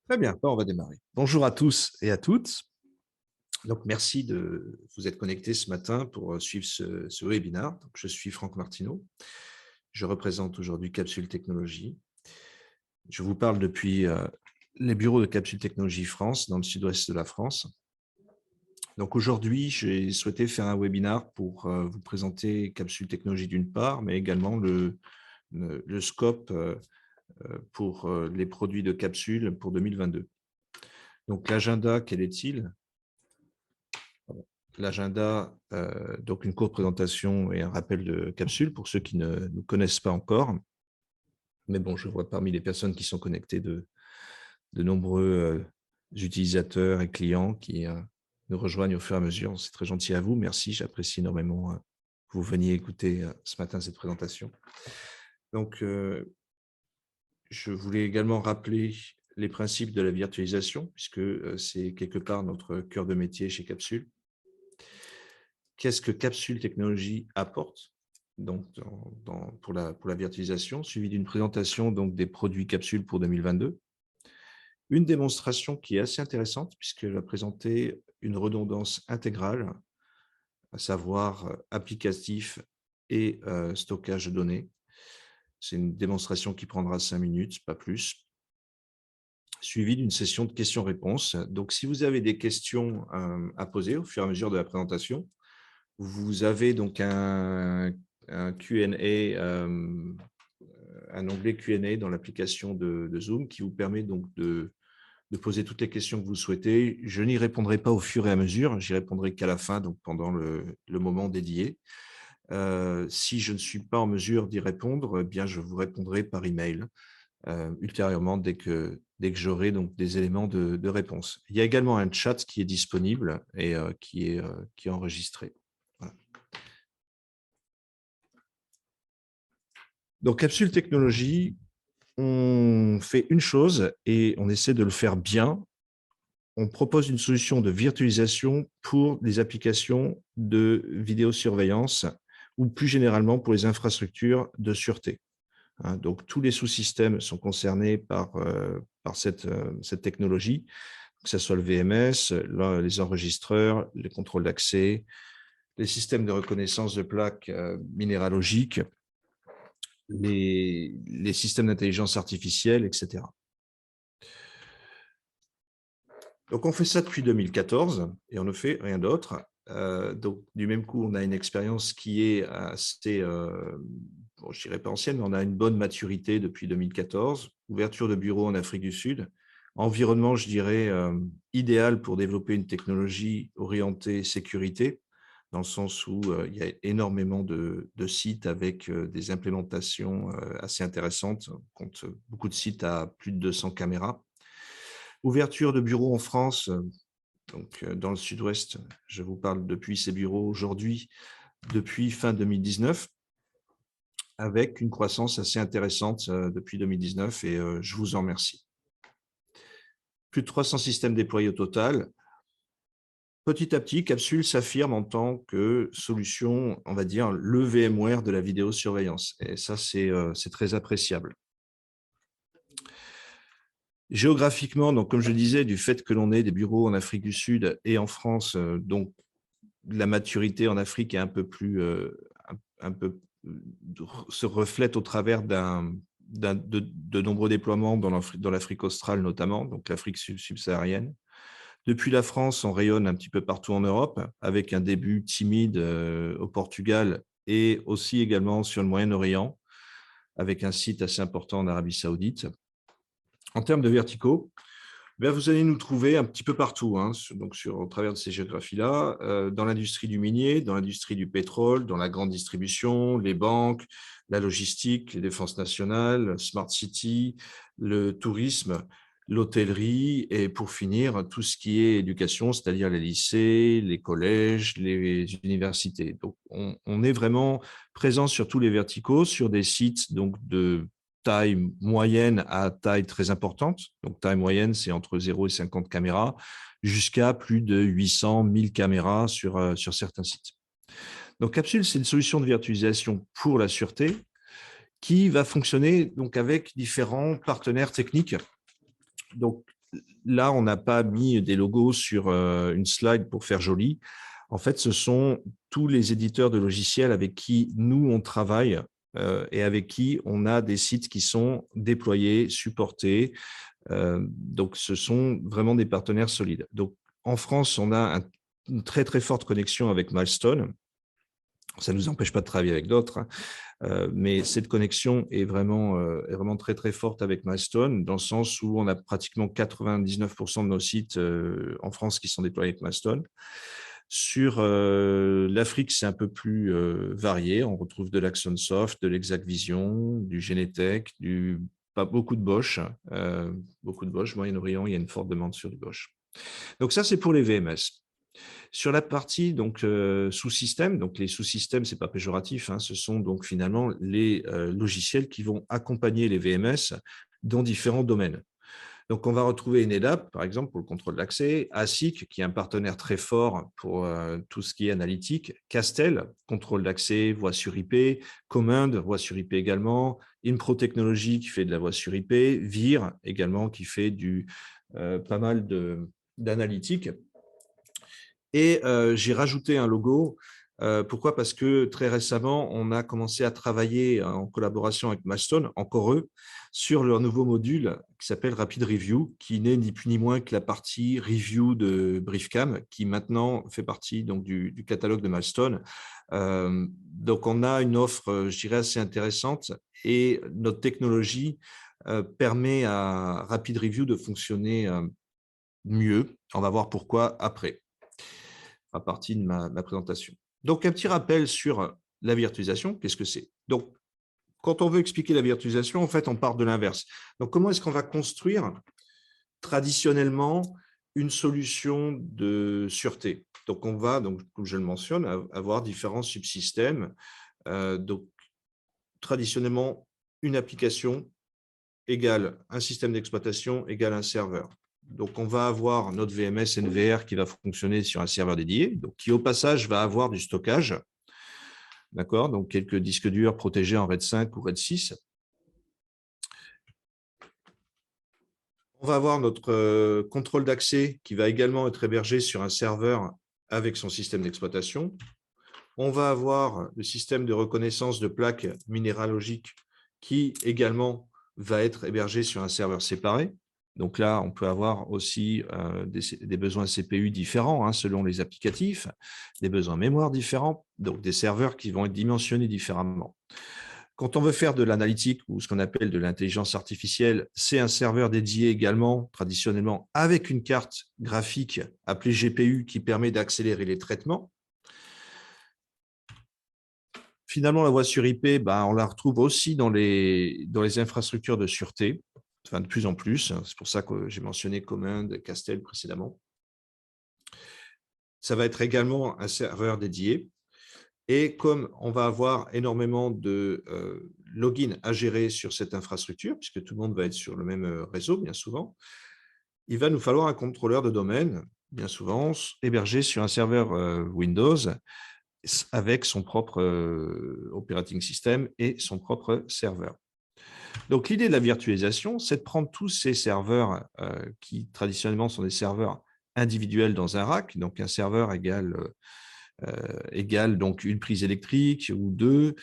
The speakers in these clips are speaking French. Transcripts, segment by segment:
Très bien, on va démarrer. Bonjour à tous et à toutes. Donc, merci de vous être connectés ce matin pour suivre ce webinaire. Donc, je suis Franck Martineau. Je représente aujourd'hui Capsule Technologies. Je vous parle depuis les bureaux de Capsule Technologies France, dans le sud-ouest de la France. Donc, aujourd'hui, j'ai souhaité faire un webinaire pour vous présenter Capsule Technologies d'une part, mais également le scope pour les produits de Capsule pour 2022. Donc, l'agenda, quel est-il? L'agenda, donc une courte présentation et un rappel de capsule pour ceux qui ne nous connaissent pas encore. Mais bon, je vois parmi les personnes qui sont connectées de nombreux utilisateurs et clients qui nous rejoignent au fur et à mesure. C'est très gentil à vous. Merci, j'apprécie énormément que vous veniez écouter ce matin cette présentation. Donc, je voulais également rappeler les principes de la virtualisation, puisque c'est quelque part notre cœur de métier chez Capsule. Qu'est-ce que Capsule Technologies apporte donc, pour la virtualisation, suivi d'une présentation donc, des produits Capsule pour 2022. Une démonstration qui est assez intéressante puisqu'elle va présenter une redondance intégrale, à savoir applicatif et stockage de données. C'est une démonstration qui prendra 5 minutes, pas plus, suivie d'une session de questions-réponses. Donc, si vous avez des questions à poser au fur et à mesure de la présentation, vous avez donc un Q&A, un onglet Q&A dans l'application de Zoom qui vous permet donc de poser toutes les questions que vous souhaitez. Je n'y répondrai pas au fur et à mesure, j'y répondrai qu'à la fin, donc pendant le moment dédié. Si je ne suis pas en mesure d'y répondre, eh bien je vous répondrai par email ultérieurement dès que j'aurai donc des éléments de réponse. Il y a également un chat qui est disponible et qui est enregistré. Voilà. Donc, Capsule Technologies, on fait une chose et on essaie de le faire bien. On propose une solution de virtualisation pour les applications de vidéosurveillance ou plus généralement pour les infrastructures de sûreté. Donc, tous les sous-systèmes sont concernés par cette technologie, que ce soit le VMS, les enregistreurs, les contrôles d'accès, les systèmes de reconnaissance de plaques minéralogiques, les systèmes d'intelligence artificielle, etc. Donc, on fait ça depuis 2014 et on ne fait rien d'autre. Donc, du même coup, on a une expérience qui est assez, bon, je dirais pas ancienne, mais on a une bonne maturité depuis 2014. Ouverture de bureaux en Afrique du Sud. Environnement, je dirais, idéal pour développer une technologie orientée sécurité, dans le sens où il y a énormément de sites avec des implémentations assez intéressantes. On compte beaucoup de sites à plus de 200 caméras. Ouverture de bureaux en France, donc dans le sud-ouest. Je vous parle depuis ces bureaux aujourd'hui, depuis fin 2019, avec une croissance assez intéressante depuis 2019 et je vous en remercie. Plus de 300 systèmes déployés au total. Petit à petit, Capsule s'affirme en tant que solution, on va dire, le VMware de la vidéosurveillance. Et ça, c'est très appréciable. Géographiquement, donc, comme je disais, du fait que l'on ait des bureaux en Afrique du Sud et en France, donc la maturité en Afrique est un peu plus, se reflète au travers de nombreux déploiements dans l'Afrique australe notamment, donc l'Afrique subsaharienne. Depuis la France, on rayonne un petit peu partout en Europe, avec un début timide au Portugal et aussi également sur le Moyen-Orient, avec un site assez important en Arabie Saoudite. En termes de verticaux, vous allez nous trouver un petit peu partout, donc au travers de ces géographies-là, dans l'industrie du minier, dans l'industrie du pétrole, dans la grande distribution, les banques, la logistique, les défenses nationales, Smart City, le tourisme, l'hôtellerie et pour finir, tout ce qui est éducation, c'est-à-dire les lycées, les collèges, les universités. Donc, on est vraiment présent sur tous les verticaux, sur des sites donc de taille moyenne à taille très importante. Donc, taille moyenne, c'est entre 0 et 50 caméras, jusqu'à plus de 800, 1000 caméras sur certains sites. Donc, Capsule, c'est une solution de virtualisation pour la sûreté qui va fonctionner donc avec différents partenaires techniques. Donc, là, on n'a pas mis des logos sur une slide pour faire joli. En fait, ce sont tous les éditeurs de logiciels avec qui nous, on travaille et avec qui on a des sites qui sont déployés, supportés. Donc, ce sont vraiment des partenaires solides. Donc, en France, on a une très, très forte connexion avec Milestone. Ça ne nous empêche pas de travailler avec d'autres, hein. Mais cette connexion est vraiment très, très forte avec Milestone, dans le sens où on a pratiquement 99% de nos sites en France qui sont déployés avec Milestone. Sur l'Afrique, c'est un peu plus varié. On retrouve de l'Axonsoft, de l'Exactvision, du Genetec, pas beaucoup de Bosch. Beaucoup de Bosch. Moyen-Orient, il y a une forte demande sur du Bosch. Donc ça, c'est pour les VMS. Sur la partie donc sous-système, donc les sous-systèmes, c'est pas péjoratif, hein, ce sont donc finalement les logiciels qui vont accompagner les VMS dans différents domaines. Donc, on va retrouver NetApp, par exemple, pour le contrôle d'accès, ASIC, qui est un partenaire très fort pour tout ce qui est analytique, Castel, contrôle d'accès, voix sur IP, Command, voix sur IP également, Impro Technology, qui fait de la voix sur IP, VIR également, qui fait pas mal d'analytique. Et j'ai rajouté un logo. Pourquoi? Parce que très récemment, on a commencé à travailler en collaboration avec Milestone, encore eux, sur leur nouveau module qui s'appelle Rapid Review, qui n'est ni plus ni moins que la partie review de Briefcam, qui maintenant fait partie donc, du catalogue de Milestone. Donc, on a une offre, je dirais, assez intéressante et notre technologie permet à Rapid Review de fonctionner mieux. On va voir pourquoi après, à partir de ma présentation. Donc, un petit rappel sur la virtualisation, qu'est-ce que c'est? Donc, quand on veut expliquer la virtualisation, en fait, on part de l'inverse. Donc, comment est-ce qu'on va construire traditionnellement une solution de sûreté? Donc, on va, donc, comme je le mentionne, avoir différents subsystèmes. Donc, traditionnellement, une application égale un système d'exploitation égale un serveur. Donc, on va avoir notre VMS NVR qui va fonctionner sur un serveur dédié, donc qui au passage va avoir du stockage. D'accord, donc quelques disques durs protégés en RAID 5 ou RAID 6. On va avoir notre contrôle d'accès qui va également être hébergé sur un serveur avec son système d'exploitation. On va avoir le système de reconnaissance de plaques minéralogiques qui également va être hébergé sur un serveur séparé. Donc là, on peut avoir aussi des besoins CPU différents selon les applicatifs, des besoins mémoire différents, donc des serveurs qui vont être dimensionnés différemment. Quand on veut faire de l'analytique ou ce qu'on appelle de l'intelligence artificielle, c'est un serveur dédié également, traditionnellement, avec une carte graphique appelée GPU qui permet d'accélérer les traitements. Finalement, la voix sur IP, on la retrouve aussi dans les infrastructures de sûreté, enfin de plus en plus. C'est pour ça que j'ai mentionné Command, Castel précédemment. Ça va être également un serveur dédié. Et comme on va avoir énormément de logins à gérer sur cette infrastructure, puisque tout le monde va être sur le même réseau, bien souvent, il va nous falloir un contrôleur de domaine, bien souvent, hébergé sur un serveur Windows, avec son propre operating system et son propre serveur. Donc, l'idée de la virtualisation, c'est de prendre tous ces serveurs qui, traditionnellement, sont des serveurs individuels dans un rack. Donc, un serveur égale donc une prise électrique ou deux,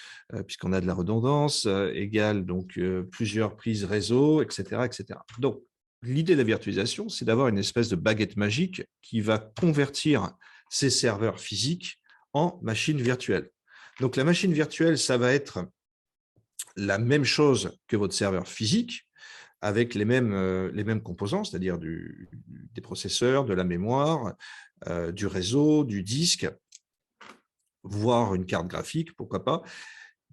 puisqu'on a de la redondance, égale donc plusieurs prises réseau, etc., etc. Donc, l'idée de la virtualisation, c'est d'avoir une espèce de baguette magique qui va convertir ces serveurs physiques en machines virtuelles. Donc, la machine virtuelle, ça va être la même chose que votre serveur physique, avec les mêmes composants, c'est-à-dire des processeurs, de la mémoire, du réseau, du disque, voire une carte graphique, pourquoi pas,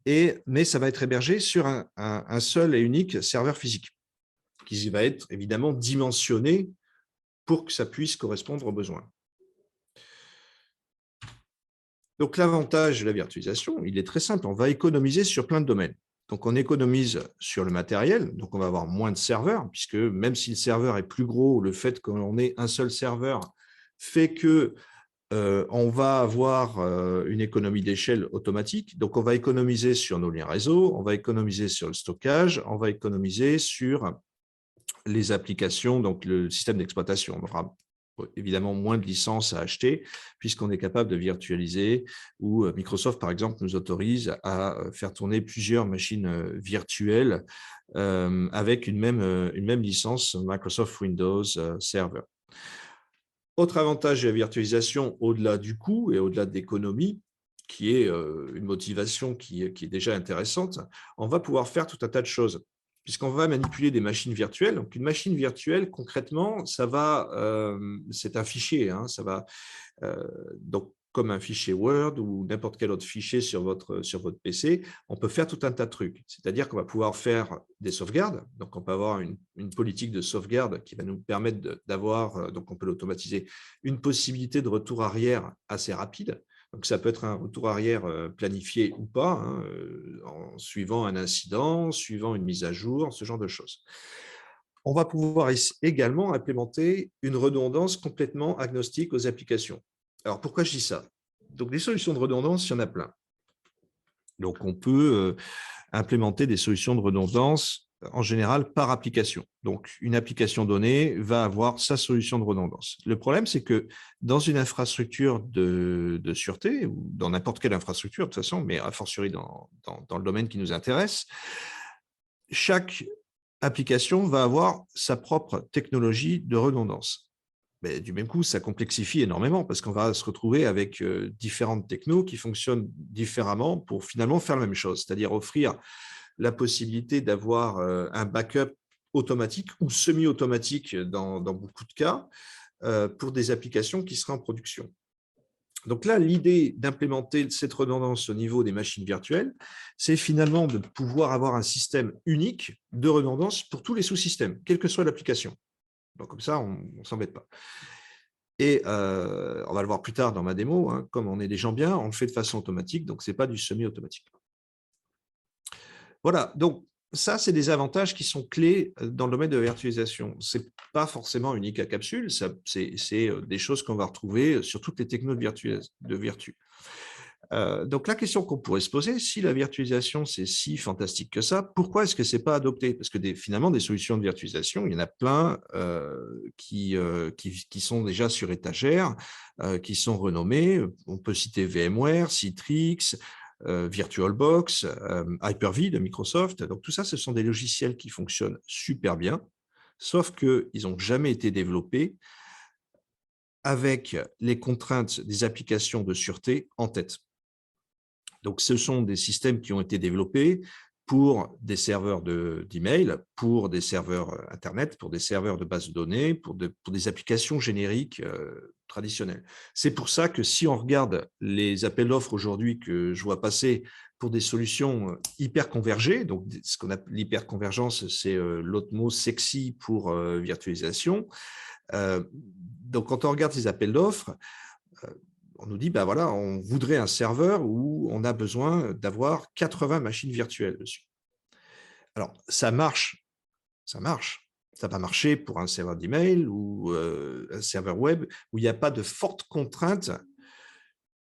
mais ça va être hébergé sur un seul et unique serveur physique, qui va être évidemment dimensionné pour que ça puisse correspondre aux besoins. Donc, l'avantage de la virtualisation, il est très simple, on va économiser sur plein de domaines. Donc, on économise sur le matériel, donc on va avoir moins de serveurs, puisque même si le serveur est plus gros, le fait qu'on ait un seul serveur fait que on va avoir une économie d'échelle automatique. Donc, on va économiser sur nos liens réseau, on va économiser sur le stockage, on va économiser sur les applications, donc le système d'exploitation. On aura évidemment moins de licences à acheter puisqu'on est capable de virtualiser, ou Microsoft, par exemple, nous autorise à faire tourner plusieurs machines virtuelles avec une même licence Microsoft Windows Server. Autre avantage de la virtualisation, au-delà du coût et au-delà de l'économie, qui est une motivation qui est déjà intéressante, on va pouvoir faire tout un tas de choses, puisqu'on va manipuler des machines virtuelles. Donc, une machine virtuelle, concrètement, c'est un fichier. Ça va, donc, comme un fichier Word ou n'importe quel autre fichier sur votre PC, on peut faire tout un tas de trucs. C'est-à-dire qu'on va pouvoir faire des sauvegardes. Donc, on peut avoir une politique de sauvegarde qui va nous permettre d'avoir, donc on peut l'automatiser, une possibilité de retour arrière assez rapide. Donc, ça peut être un retour arrière planifié ou pas, en suivant un incident, suivant une mise à jour, ce genre de choses. On va pouvoir également implémenter une redondance complètement agnostique aux applications. Alors, pourquoi je dis ça? Donc, des solutions de redondance, il y en a plein. Donc, on peut implémenter des solutions de redondance en général par application. Donc, une application donnée va avoir sa solution de redondance. Le problème, c'est que dans une infrastructure de sûreté, ou dans n'importe quelle infrastructure de toute façon, mais a fortiori dans le domaine qui nous intéresse, chaque application va avoir sa propre technologie de redondance. Mais du même coup, ça complexifie énormément parce qu'on va se retrouver avec différentes technos qui fonctionnent différemment pour finalement faire la même chose, c'est-à-dire offrir la possibilité d'avoir un backup automatique ou semi-automatique dans beaucoup de cas pour des applications qui seraient en production. Donc là, l'idée d'implémenter cette redondance au niveau des machines virtuelles, c'est finalement de pouvoir avoir un système unique de redondance pour tous les sous-systèmes, quelle que soit l'application. Donc comme ça, on ne s'embête pas. Et on va le voir plus tard dans ma démo, comme on est des gens bien, on le fait de façon automatique, donc ce n'est pas du semi-automatique. Voilà, donc ça, c'est des avantages qui sont clés dans le domaine de la virtualisation. Ce n'est pas forcément unique à Capsule, c'est des choses qu'on va retrouver sur toutes les technos de Virtu. Donc la question qu'on pourrait se poser, si la virtualisation c'est si fantastique que ça, pourquoi est-ce que ce n'est pas adopté? Parce que finalement, des solutions de virtualisation, il y en a plein qui sont déjà sur étagère, qui sont renommées. On peut citer VMware, Citrix, VirtualBox, Hyper-V de Microsoft. Donc tout ça, ce sont des logiciels qui fonctionnent super bien, sauf qu'ils n'ont jamais été développés avec les contraintes des applications de sûreté en tête. Donc, ce sont des systèmes qui ont été développés pour des serveurs d'email, pour des serveurs Internet, pour des serveurs de base de données, pour des applications génériques traditionnelles. C'est pour ça que si on regarde les appels d'offres aujourd'hui que je vois passer pour des solutions hyper convergées, donc ce qu'on appelle l'hyperconvergence, c'est l'autre mot sexy pour virtualisation. Donc, quand on regarde ces appels d'offres, on nous dit, ben voilà, on voudrait un serveur où on a besoin d'avoir 80 machines virtuelles dessus. Alors, ça marche. Ça va marcher pour un serveur d'email ou un serveur web où il n'y a pas de fortes contraintes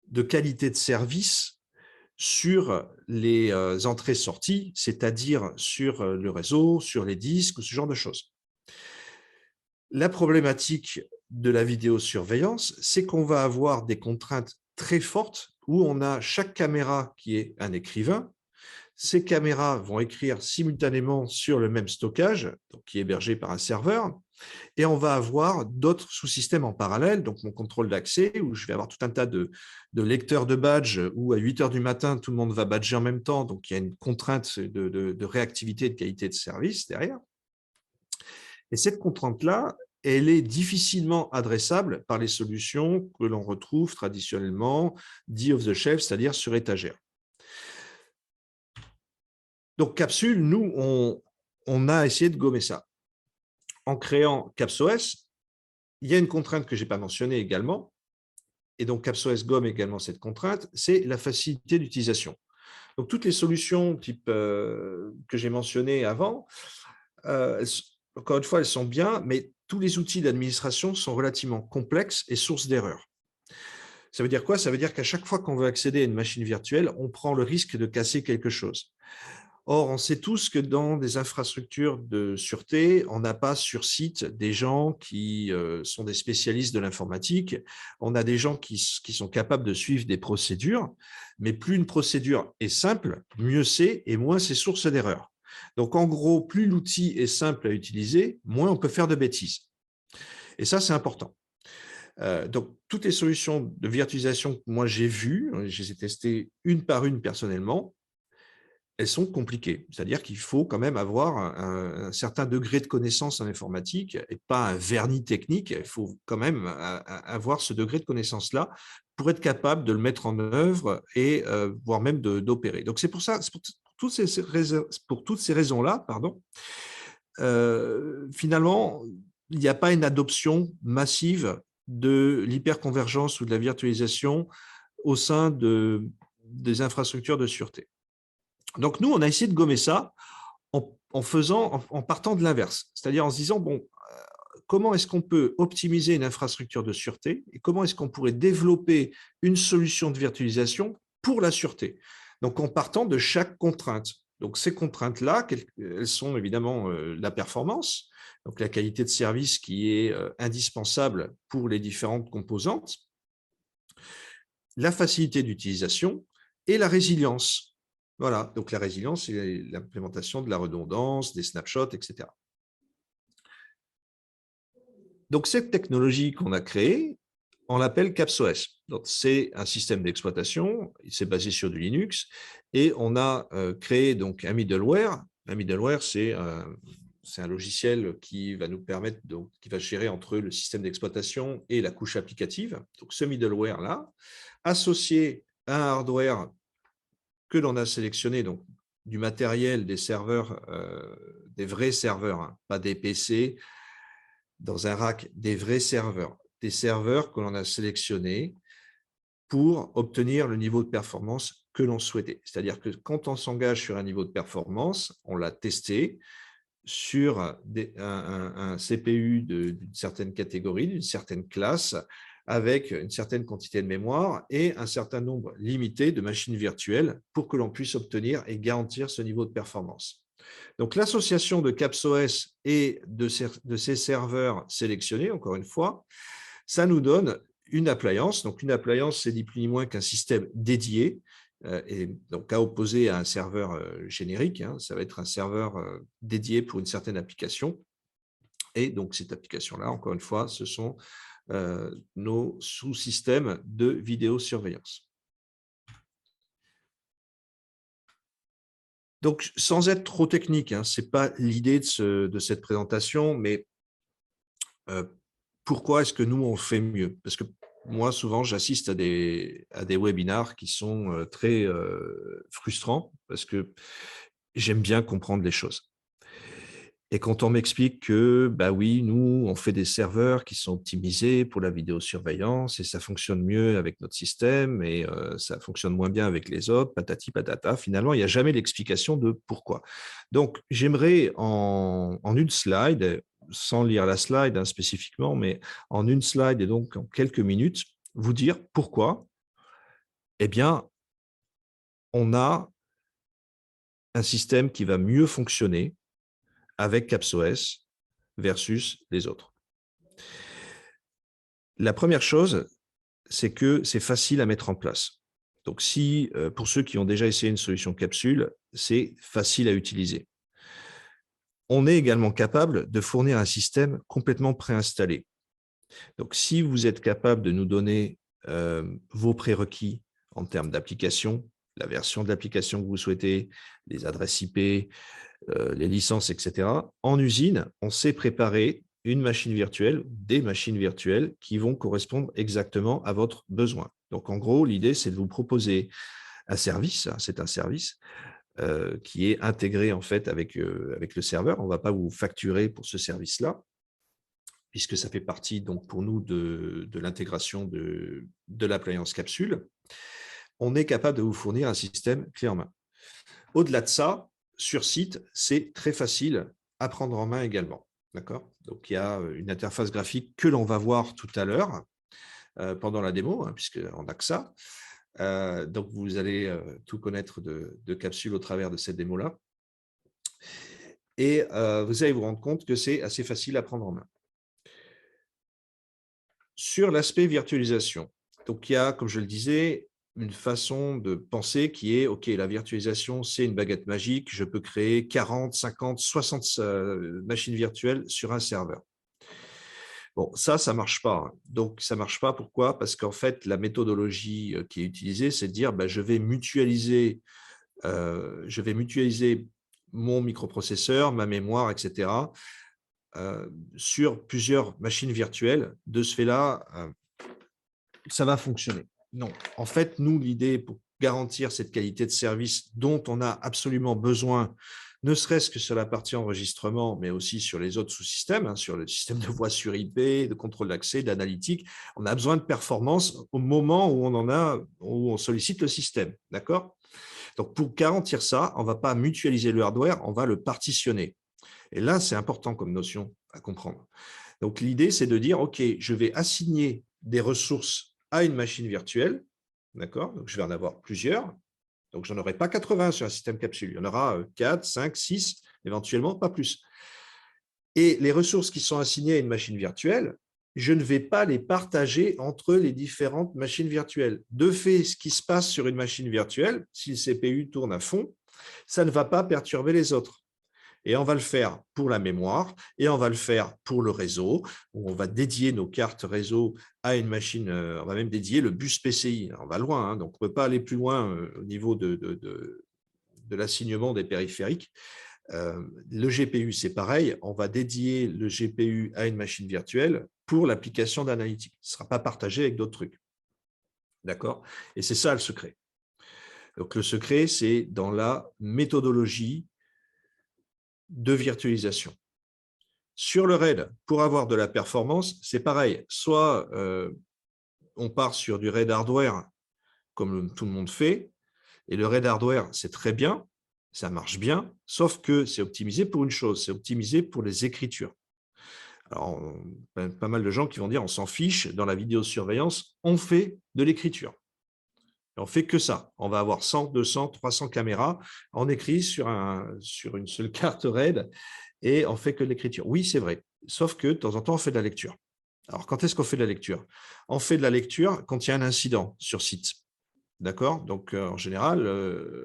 de qualité de service sur les entrées-sorties, c'est-à-dire sur le réseau, sur les disques ou ce genre de choses. La problématique de la vidéosurveillance, c'est qu'on va avoir des contraintes très fortes où on a chaque caméra qui est un écrivain. Ces caméras vont écrire simultanément sur le même stockage, donc qui est hébergé par un serveur, et on va avoir d'autres sous-systèmes en parallèle, donc mon contrôle d'accès, où je vais avoir tout un tas de lecteurs de badge, où à 8 heures du matin, tout le monde va badger en même temps, donc il y a une contrainte de réactivité et de qualité de service derrière. Et cette contrainte-là, elle est difficilement adressable par les solutions que l'on retrouve traditionnellement dit off the shelf, c'est-à-dire sur étagère. Donc, Capsule, nous, on a essayé de gommer ça. En créant CapsOS, il y a une contrainte que je n'ai pas mentionnée également, et donc CapsOS gomme également cette contrainte, c'est la facilité d'utilisation. Donc, toutes les solutions type que j'ai mentionnées avant, encore une fois, elles sont bien, mais tous les outils d'administration sont relativement complexes et source d'erreurs. Ça veut dire quoi? Ça veut dire qu'à chaque fois qu'on veut accéder à une machine virtuelle, on prend le risque de casser quelque chose. Or, on sait tous que dans des infrastructures de sûreté, on n'a pas sur site des gens qui sont des spécialistes de l'informatique. On a des gens qui sont capables de suivre des procédures, mais plus une procédure est simple, mieux c'est et moins c'est source d'erreur. Donc, en gros, plus l'outil est simple à utiliser, moins on peut faire de bêtises. Et ça, c'est important. Donc, toutes les solutions de virtualisation que moi j'ai vues, je les ai testées une par une personnellement, elles sont compliquées. C'est-à-dire qu'il faut quand même avoir un certain degré de connaissance en informatique et pas un vernis technique. Il faut quand même avoir ce degré de connaissance-là pour être capable de le mettre en œuvre et voire même d'opérer. Donc, c'est pour ça, c'est pour toutes ces raisons-là, pardon, finalement, il n'y a pas une adoption massive de l'hyperconvergence ou de la virtualisation au sein des infrastructures de sûreté. Donc, nous, on a essayé de gommer ça en partant de l'inverse, c'est-à-dire en se disant, bon, comment est-ce qu'on peut optimiser une infrastructure de sûreté et comment est-ce qu'on pourrait développer une solution de virtualisation pour la sûreté. Donc, en partant de chaque contrainte. Donc, ces contraintes-là, elles sont évidemment la performance, donc la qualité de service qui est indispensable pour les différentes composantes, la facilité d'utilisation et la résilience. Voilà, donc la résilience, c'est l'implémentation de la redondance, des snapshots, etc. Donc, cette technologie qu'on a créée, on l'appelle CapsOS. C'est un système d'exploitation, c'est basé sur du Linux, et on a créé donc un middleware. Un middleware, c'est un logiciel qui va nous permettre, qui va gérer entre le système d'exploitation et la couche applicative. Donc, ce middleware-là, associé à un hardware que l'on a sélectionné, donc du matériel, des serveurs, des vrais serveurs, hein, pas des PC, dans un rack, des vrais serveurs, des serveurs que l'on a sélectionnés pour obtenir le niveau de performance que l'on souhaitait. C'est-à-dire que quand on s'engage sur un niveau de performance, on l'a testé sur un CPU d'une certaine catégorie, d'une certaine classe, avec une certaine quantité de mémoire et un certain nombre limité de machines virtuelles pour que l'on puisse obtenir et garantir ce niveau de performance. Donc, l'association de CapsOS et de ces serveurs sélectionnés, encore une fois, ça nous donne une appliance. Donc, une appliance, c'est ni plus ni moins qu'un système dédié, et donc à opposer à un serveur générique. Hein, ça va être un serveur dédié pour une certaine application. Et donc, cette application-là, encore une fois, ce sont nos sous-systèmes de vidéosurveillance. Donc, sans être trop technique, hein, ce n'est pas l'idée de cette présentation, mais pourquoi est-ce que nous, on fait mieux? Parce que moi, souvent, j'assiste à des webinars qui sont très frustrants parce que j'aime bien comprendre les choses. Et quand on m'explique que, bah oui, nous, on fait des serveurs qui sont optimisés pour la vidéosurveillance et ça fonctionne mieux avec notre système et ça fonctionne moins bien avec les autres, patati patata, finalement, il n'y a jamais l'explication de pourquoi. Donc, j'aimerais en une slide, sans lire la slide hein, spécifiquement, mais en une slide et donc en quelques minutes, vous dire pourquoi, eh bien, on a un système qui va mieux fonctionner avec CapsOS versus les autres. La première chose, c'est que c'est facile à mettre en place. Donc, pour ceux qui ont déjà essayé une solution capsule, c'est facile à utiliser. On est également capable de fournir un système complètement préinstallé. Donc, si vous êtes capable de nous donner vos prérequis en termes d'application, la version de l'application que vous souhaitez, les adresses IP, les licences, etc. En usine, on sait préparer une machine virtuelle, des machines virtuelles qui vont correspondre exactement à votre besoin. Donc, en gros, l'idée, c'est de vous proposer un service, c'est un service qui est intégré en fait avec le serveur. On ne va pas vous facturer pour ce service-là, puisque ça fait partie donc pour nous de l'intégration de l'appliance capsule. On est capable de vous fournir un système clé en main. Au-delà de ça, sur site, c'est très facile à prendre en main également. D'accord ? Donc, il y a une interface graphique que l'on va voir tout à l'heure pendant la démo, hein, puisqu'on n'a que ça. Donc, vous allez tout connaître de Capsule au travers de cette démo-là. Et vous allez vous rendre compte que c'est assez facile à prendre en main. Sur l'aspect virtualisation, donc il y a, comme je le disais, une façon de penser qui est: OK, la virtualisation, c'est une baguette magique, je peux créer 40, 50, 60 machines virtuelles sur un serveur. Bon, ça marche pas, hein. Donc ça marche pas, pourquoi? Parce qu'en fait, la méthodologie, qui est utilisée, c'est de dire: bah, je vais mutualiser mon microprocesseur, ma mémoire, et cetera, sur plusieurs machines virtuelles. De ce fait-là, ça va fonctionner. Non. En fait, nous, l'idée pour garantir cette qualité de service dont on a absolument besoin, ne serait-ce que sur la partie enregistrement, mais aussi sur les autres sous-systèmes, hein, sur le système de voix sur IP, de contrôle d'accès, d'analytique, on a besoin de performance au moment où où on sollicite le système. D'accord? Donc, pour garantir ça, on ne va pas mutualiser le hardware, on va le partitionner. Et là, c'est important comme notion à comprendre. Donc, l'idée, c'est de dire: OK, je vais assigner des ressources à une machine virtuelle. D'accord? Donc, je vais en avoir plusieurs. Donc, je n'en aurai pas 80 sur un système capsule. Il y en aura 4, 5, 6, éventuellement, pas plus. Et les ressources qui sont assignées à une machine virtuelle, je ne vais pas les partager entre les différentes machines virtuelles. De fait, ce qui se passe sur une machine virtuelle, si le CPU tourne à fond, ça ne va pas perturber les autres. Et on va le faire pour la mémoire et on va le faire pour le réseau, où on va dédier nos cartes réseau à une machine, on va même dédier le bus PCI. On va loin, hein, donc on ne peut pas aller plus loin au niveau de l'assignement des périphériques. Le GPU, c'est pareil, on va dédier le GPU à une machine virtuelle pour l'application d'analytique. Ce ne sera pas partagé avec d'autres trucs. D'accord? Et c'est ça le secret. Donc le secret, c'est dans la méthodologie de virtualisation. Sur le RAID, pour avoir de la performance, c'est pareil. Soit on part sur du RAID hardware, comme tout le monde fait, et le RAID hardware, c'est très bien, ça marche bien, sauf que c'est optimisé pour une chose, c'est optimisé pour les écritures. Alors, pas mal de gens qui vont dire: on s'en fiche, dans la vidéosurveillance, on fait de l'écriture. On fait que ça. On va avoir 100, 200, 300 caméras, on écrit sur une seule carte RAID et on fait que de l'écriture. Oui, c'est vrai, sauf que de temps en temps, on fait de la lecture. Alors, quand est-ce qu'on fait de la lecture? On fait de la lecture quand il y a un incident sur site. D'accord? Donc, en général,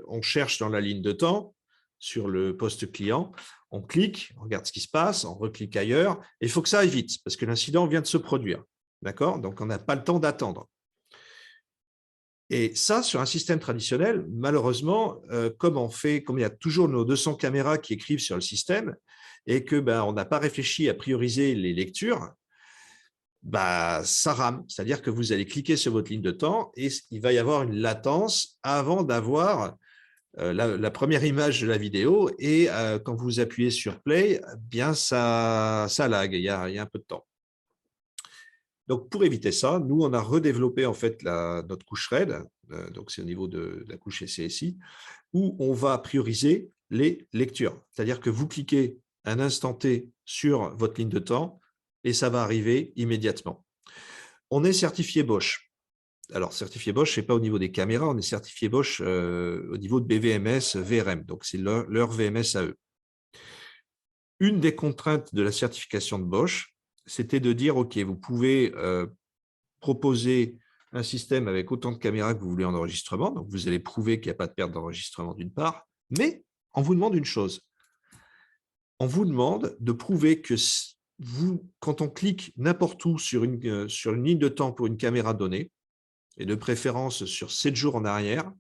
on cherche dans la ligne de temps, sur le poste client, on clique, on regarde ce qui se passe, on reclique ailleurs, et il faut que ça aille vite, parce que l'incident vient de se produire. D'accord? Donc, on n'a pas le temps d'attendre. Et ça, sur un système traditionnel, malheureusement, comme il y a toujours nos 200 caméras qui écrivent sur le système et que on n'a pas réfléchi à prioriser les lectures, ça rame. C'est-à-dire que vous allez cliquer sur votre ligne de temps et il va y avoir une latence avant d'avoir la première image de la vidéo et quand vous appuyez sur play, bien ça lag, il y a un peu de temps. Donc, pour éviter ça, nous, on a redéveloppé en fait notre couche RAID, donc c'est au niveau de la couche SCSI, où on va prioriser les lectures. C'est-à-dire que vous cliquez un instant T sur votre ligne de temps et ça va arriver immédiatement. On est certifié Bosch. Alors, certifié Bosch, ce n'est pas au niveau des caméras, on est certifié Bosch au niveau de BVMS, VRM, donc c'est leur VMS à eux. Une des contraintes de la certification de Bosch, c'était de dire: OK, vous pouvez proposer un système avec autant de caméras que vous voulez en enregistrement. Donc, vous allez prouver qu'il n'y a pas de perte d'enregistrement d'une part, mais on vous demande une chose. On vous demande de prouver que quand on clique n'importe où sur une ligne de temps pour une caméra donnée, et de préférence sur 7 jours en arrière,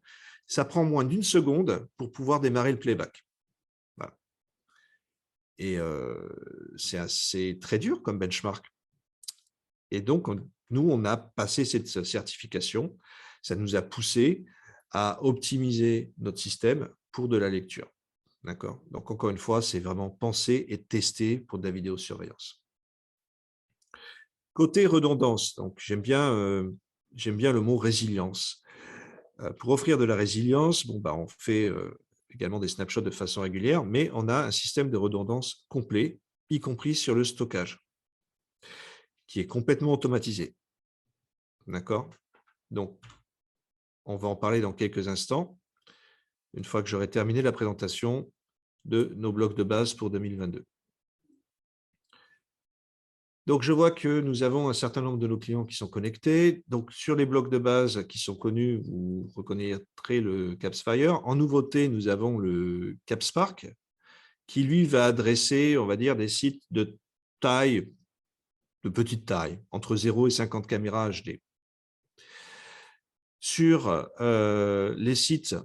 ça prend moins d'une seconde pour pouvoir démarrer le playback. Voilà. Et c'est très dur comme benchmark. Et donc, nous, on a passé cette certification. Ça nous a poussé à optimiser notre système pour de la lecture. D'accord? Donc, encore une fois, c'est vraiment pensé et testé pour de la vidéosurveillance. Côté redondance, donc j'aime bien le mot résilience. Pour offrir de la résilience, on fait également des snapshots de façon régulière, mais on a un système de redondance complet, y compris sur le stockage, qui est complètement automatisé. D'accord? Donc, on va en parler dans quelques instants. Une fois que j'aurai terminé la présentation, de nos blocs de base pour 2022. Donc, je vois que nous avons un certain nombre de nos clients qui sont connectés. Donc, sur les blocs de base qui sont connus, vous reconnaîtrez le CapsFire. En nouveauté, nous avons le CapSpark qui, lui, va adresser, on va dire, des sites de petite taille, entre 0 et 50 caméras HD. Sur les sites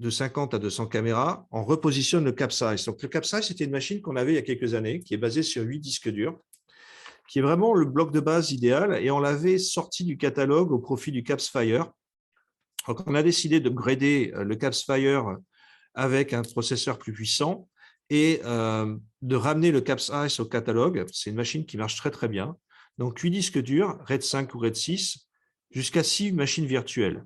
de 50 à 200 caméras, on repositionne le CapSize. Donc, le CapSize, c'était une machine qu'on avait il y a quelques années, qui est basée sur 8 disques durs, qui est vraiment le bloc de base idéal, et on l'avait sorti du catalogue au profit du CapsFire. Donc, on a décidé de grader le CapsFire avec un processeur plus puissant et de ramener le CapsIce au catalogue. C'est une machine qui marche très, très bien. Donc, 8 disques durs, RAID 5 ou RAID 6, jusqu'à 6 machines virtuelles.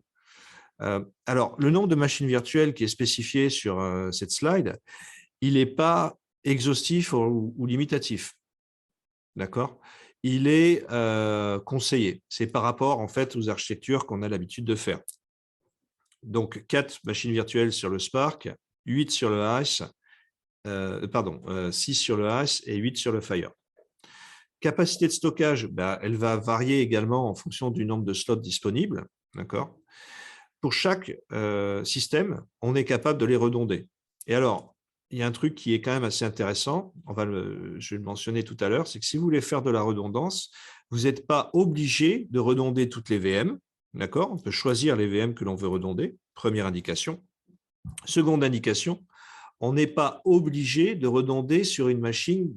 Alors, le nombre de machines virtuelles qui est spécifié sur cette slide, il n'est pas exhaustif ou limitatif. D'accord? Il est conseillé. C'est par rapport en fait aux architectures qu'on a l'habitude de faire. Donc, 4 machines virtuelles sur le Spark, 8 sur le Ice, 6 sur le Ice et 8 sur le Fire. Capacité de stockage, elle va varier également en fonction du nombre de slots disponibles. D'accord? Pour chaque système, on est capable de les redonder. Et alors, il y a un truc qui est quand même assez intéressant, je vais le mentionner tout à l'heure, c'est que si vous voulez faire de la redondance, vous n'êtes pas obligé de redonder toutes les VM. D'accord? On peut choisir les VM que l'on veut redonder, première indication. Seconde indication, on n'est pas obligé de redonder sur une machine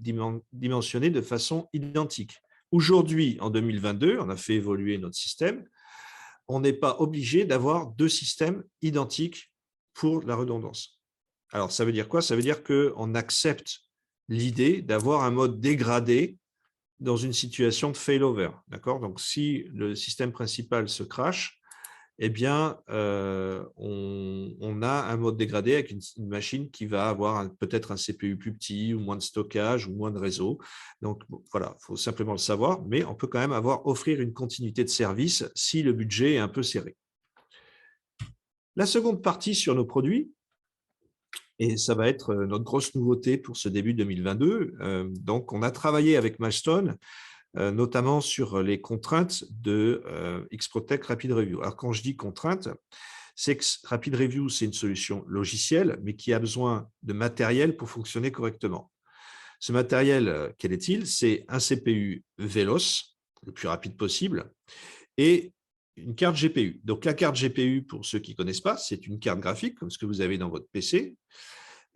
dimensionnée de façon identique. Aujourd'hui, en 2022, on a fait évoluer notre système, on n'est pas obligé d'avoir 2 systèmes identiques pour la redondance. Alors, ça veut dire quoi? Ça veut dire qu'on accepte l'idée d'avoir un mode dégradé dans une situation de failover. D'accord? Donc, si le système principal se crache, eh bien, on a un mode dégradé avec une machine qui va avoir peut-être un CPU plus petit ou moins de stockage ou moins de réseau. Donc, voilà, il faut simplement le savoir, mais on peut quand même offrir une continuité de service si le budget est un peu serré. La seconde partie sur nos produits, et ça va être notre grosse nouveauté pour ce début 2022. Donc, on a travaillé avec Milestone, notamment sur les contraintes de Xprotect Rapid Review. Alors, quand je dis contraintes, c'est que Rapid Review, c'est une solution logicielle, mais qui a besoin de matériel pour fonctionner correctement. Ce matériel, quel est-il? C'est un CPU véloce, le plus rapide possible, et une carte GPU. Donc, la carte GPU, pour ceux qui ne connaissent pas, c'est une carte graphique, comme ce que vous avez dans votre PC,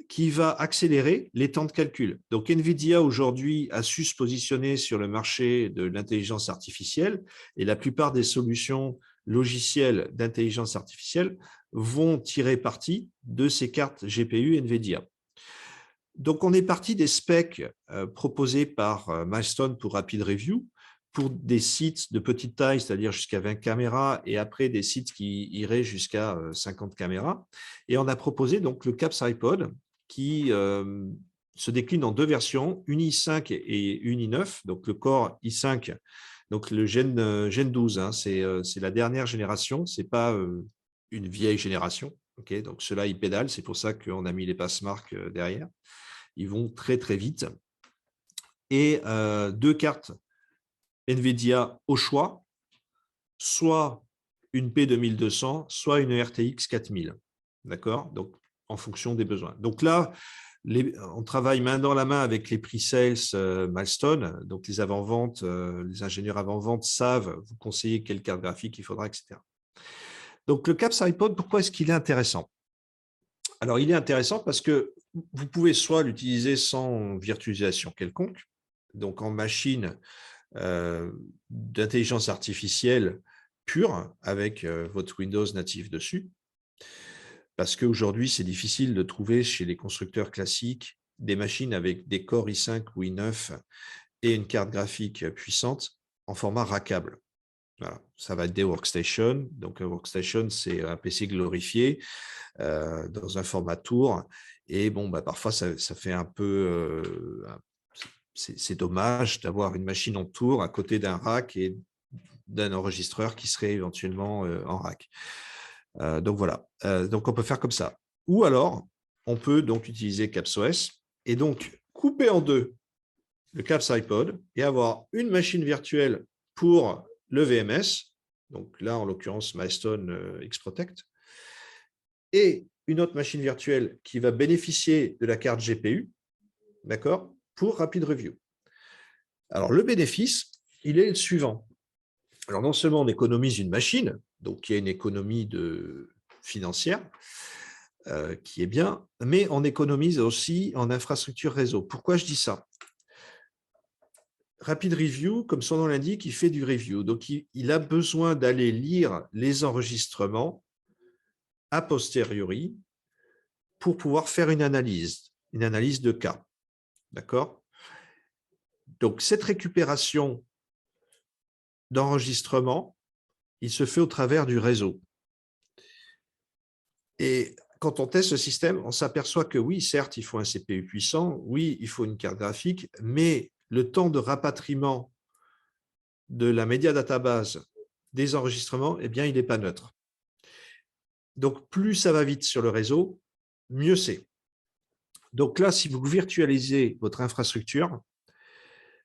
qui va accélérer les temps de calcul. Donc, NVIDIA, aujourd'hui, a su se positionner sur le marché de l'intelligence artificielle, et la plupart des solutions logicielles d'intelligence artificielle vont tirer parti de ces cartes GPU NVIDIA. Donc, on est parti des specs proposés par Milestone pour Rapid Review, pour des sites de petite taille, c'est-à-dire jusqu'à 20 caméras, et après des sites qui iraient jusqu'à 50 caméras. Et on a proposé donc le CapsIPod, qui se décline en 2 versions, une i5 et une i9. Donc, le Core i5, donc le Gen 12, hein, c'est la dernière génération, ce n'est pas une vieille génération. Okay, donc, ceux-là, ils pédalent, c'est pour ça qu'on a mis les passmarks derrière. Ils vont très, très vite. Et 2 cartes NVIDIA au choix, soit une P2200, soit une RTX 4000. D'accord? Donc, en fonction des besoins. Donc là, on travaille main dans la main avec les pre-sales Milestone. Donc, les avant-ventes, les ingénieurs avant-vente savent vous conseiller quelle carte graphique il faudra, etc. Donc, le CapsIPod, pourquoi est-ce qu'il est intéressant? Alors, il est intéressant parce que vous pouvez soit l'utiliser sans virtualisation quelconque, donc en machine d'intelligence artificielle pure avec votre Windows natif dessus, parce qu'aujourd'hui, c'est difficile de trouver chez les constructeurs classiques des machines avec des Core i5 ou i9 et une carte graphique puissante en format rackable. Voilà. Ça va être des workstations. Donc, un workstation, c'est un PC glorifié dans un format tour. Et bon, parfois, ça fait un peu... c'est dommage d'avoir une machine en tour à côté d'un rack et d'un enregistreur qui serait éventuellement en rack. Donc, voilà. Donc, on peut faire comme ça. Ou alors, on peut donc utiliser CapsOS et donc couper en deux le CapsIPod et avoir une machine virtuelle pour le VMS, donc là, en l'occurrence, Milestone X-Protect, et une autre machine virtuelle qui va bénéficier de la carte GPU, d'accord, pour Rapid Review. Alors, le bénéfice, il est le suivant. Alors, non seulement on économise une machine, donc il y a une économie financière qui est bien, mais on économise aussi en infrastructure réseau. Pourquoi je dis ça? Rapid Review, comme son nom l'indique, il fait du review. Donc, il a besoin d'aller lire les enregistrements a posteriori pour pouvoir faire une analyse de cas. D'accord? Donc, cette récupération d'enregistrement, il se fait au travers du réseau. Et quand on teste ce système, on s'aperçoit que oui, certes, il faut un CPU puissant, oui, il faut une carte graphique, mais le temps de rapatriement de la média database des enregistrements, eh bien, il n'est pas neutre. Donc, plus ça va vite sur le réseau, mieux c'est. Donc là, si vous virtualisez votre infrastructure,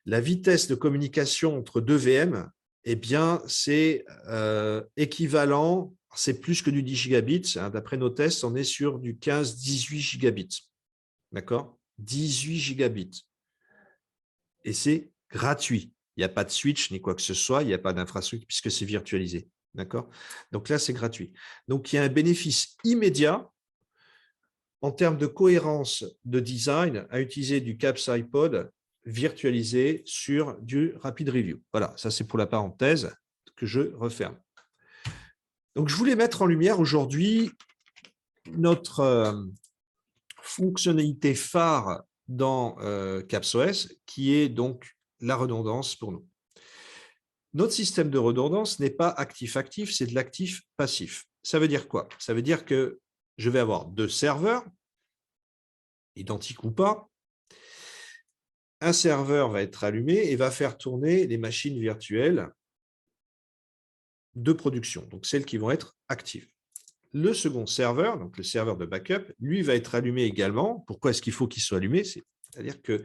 la vitesse de communication entre deux VM, eh bien, c'est équivalent, c'est plus que du 10 gigabits. Hein, d'après nos tests, on est sur du 15-18 gigabits. D'accord? 18 gigabits. Et c'est gratuit. Il n'y a pas de switch ni quoi que ce soit, il n'y a pas d'infrastructure puisque c'est virtualisé. D'accord? Donc là, c'est gratuit. Donc, il y a un bénéfice immédiat en termes de cohérence de design à utiliser du CapsIPod virtualisé sur du Rapid Review. Voilà, ça c'est pour la parenthèse que je referme. Donc, je voulais mettre en lumière aujourd'hui notre fonctionnalité phare dans CapsOS, qui est donc la redondance pour nous. Notre système de redondance n'est pas actif-actif, c'est de l'actif-passif. Ça veut dire quoi? Ça veut dire que je vais avoir deux serveurs, identiques ou pas. Un serveur va être allumé et va faire tourner les machines virtuelles de production, donc celles qui vont être actives. Le second serveur, donc le serveur de backup, lui va être allumé également. Pourquoi est-ce qu'il faut qu'il soit allumé? C'est-à-dire que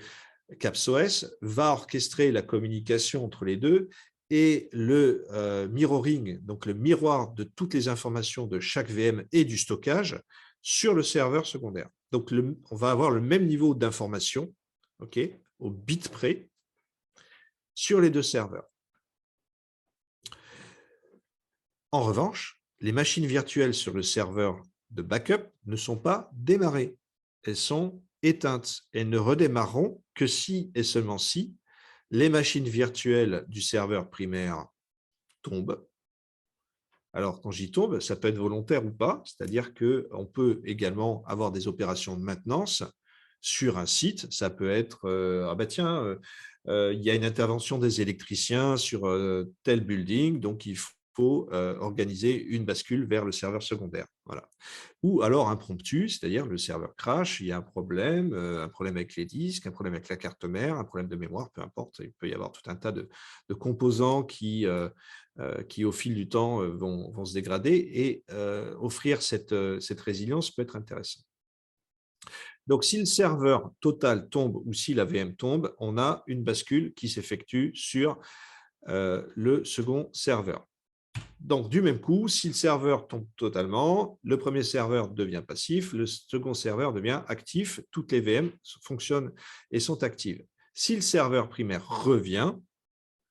CapsOS va orchestrer la communication entre les deux et le mirroring, donc le miroir de toutes les informations de chaque VM et du stockage sur le serveur secondaire. Donc, on va avoir le même niveau d'information, okay, au bit près, sur les deux serveurs. En revanche, les machines virtuelles sur le serveur de backup ne sont pas démarrées. Elles sont éteintes. Elles ne redémarreront que si et seulement si les machines virtuelles du serveur primaire tombent. Alors, quand j'y tombe, ça peut être volontaire ou pas, c'est-à-dire qu'on peut également avoir des opérations de maintenance sur un site. Ça peut être, ah ben tiens, il y a une intervention des électriciens sur tel building, donc il faut organiser une bascule vers le serveur secondaire. Voilà. Ou alors impromptu, c'est-à-dire le serveur crash, il y a un problème avec les disques, un problème avec la carte mère, un problème de mémoire, peu importe. Il peut y avoir tout un tas de composants qui, au fil du temps, vont se dégrader et offrir cette résilience peut être intéressant. Donc, si le serveur total tombe ou si la VM tombe, on a une bascule qui s'effectue sur le second serveur. Donc, du même coup, si le serveur tombe totalement, le premier serveur devient passif, le second serveur devient actif, toutes les VM fonctionnent et sont actives. Si le serveur primaire revient,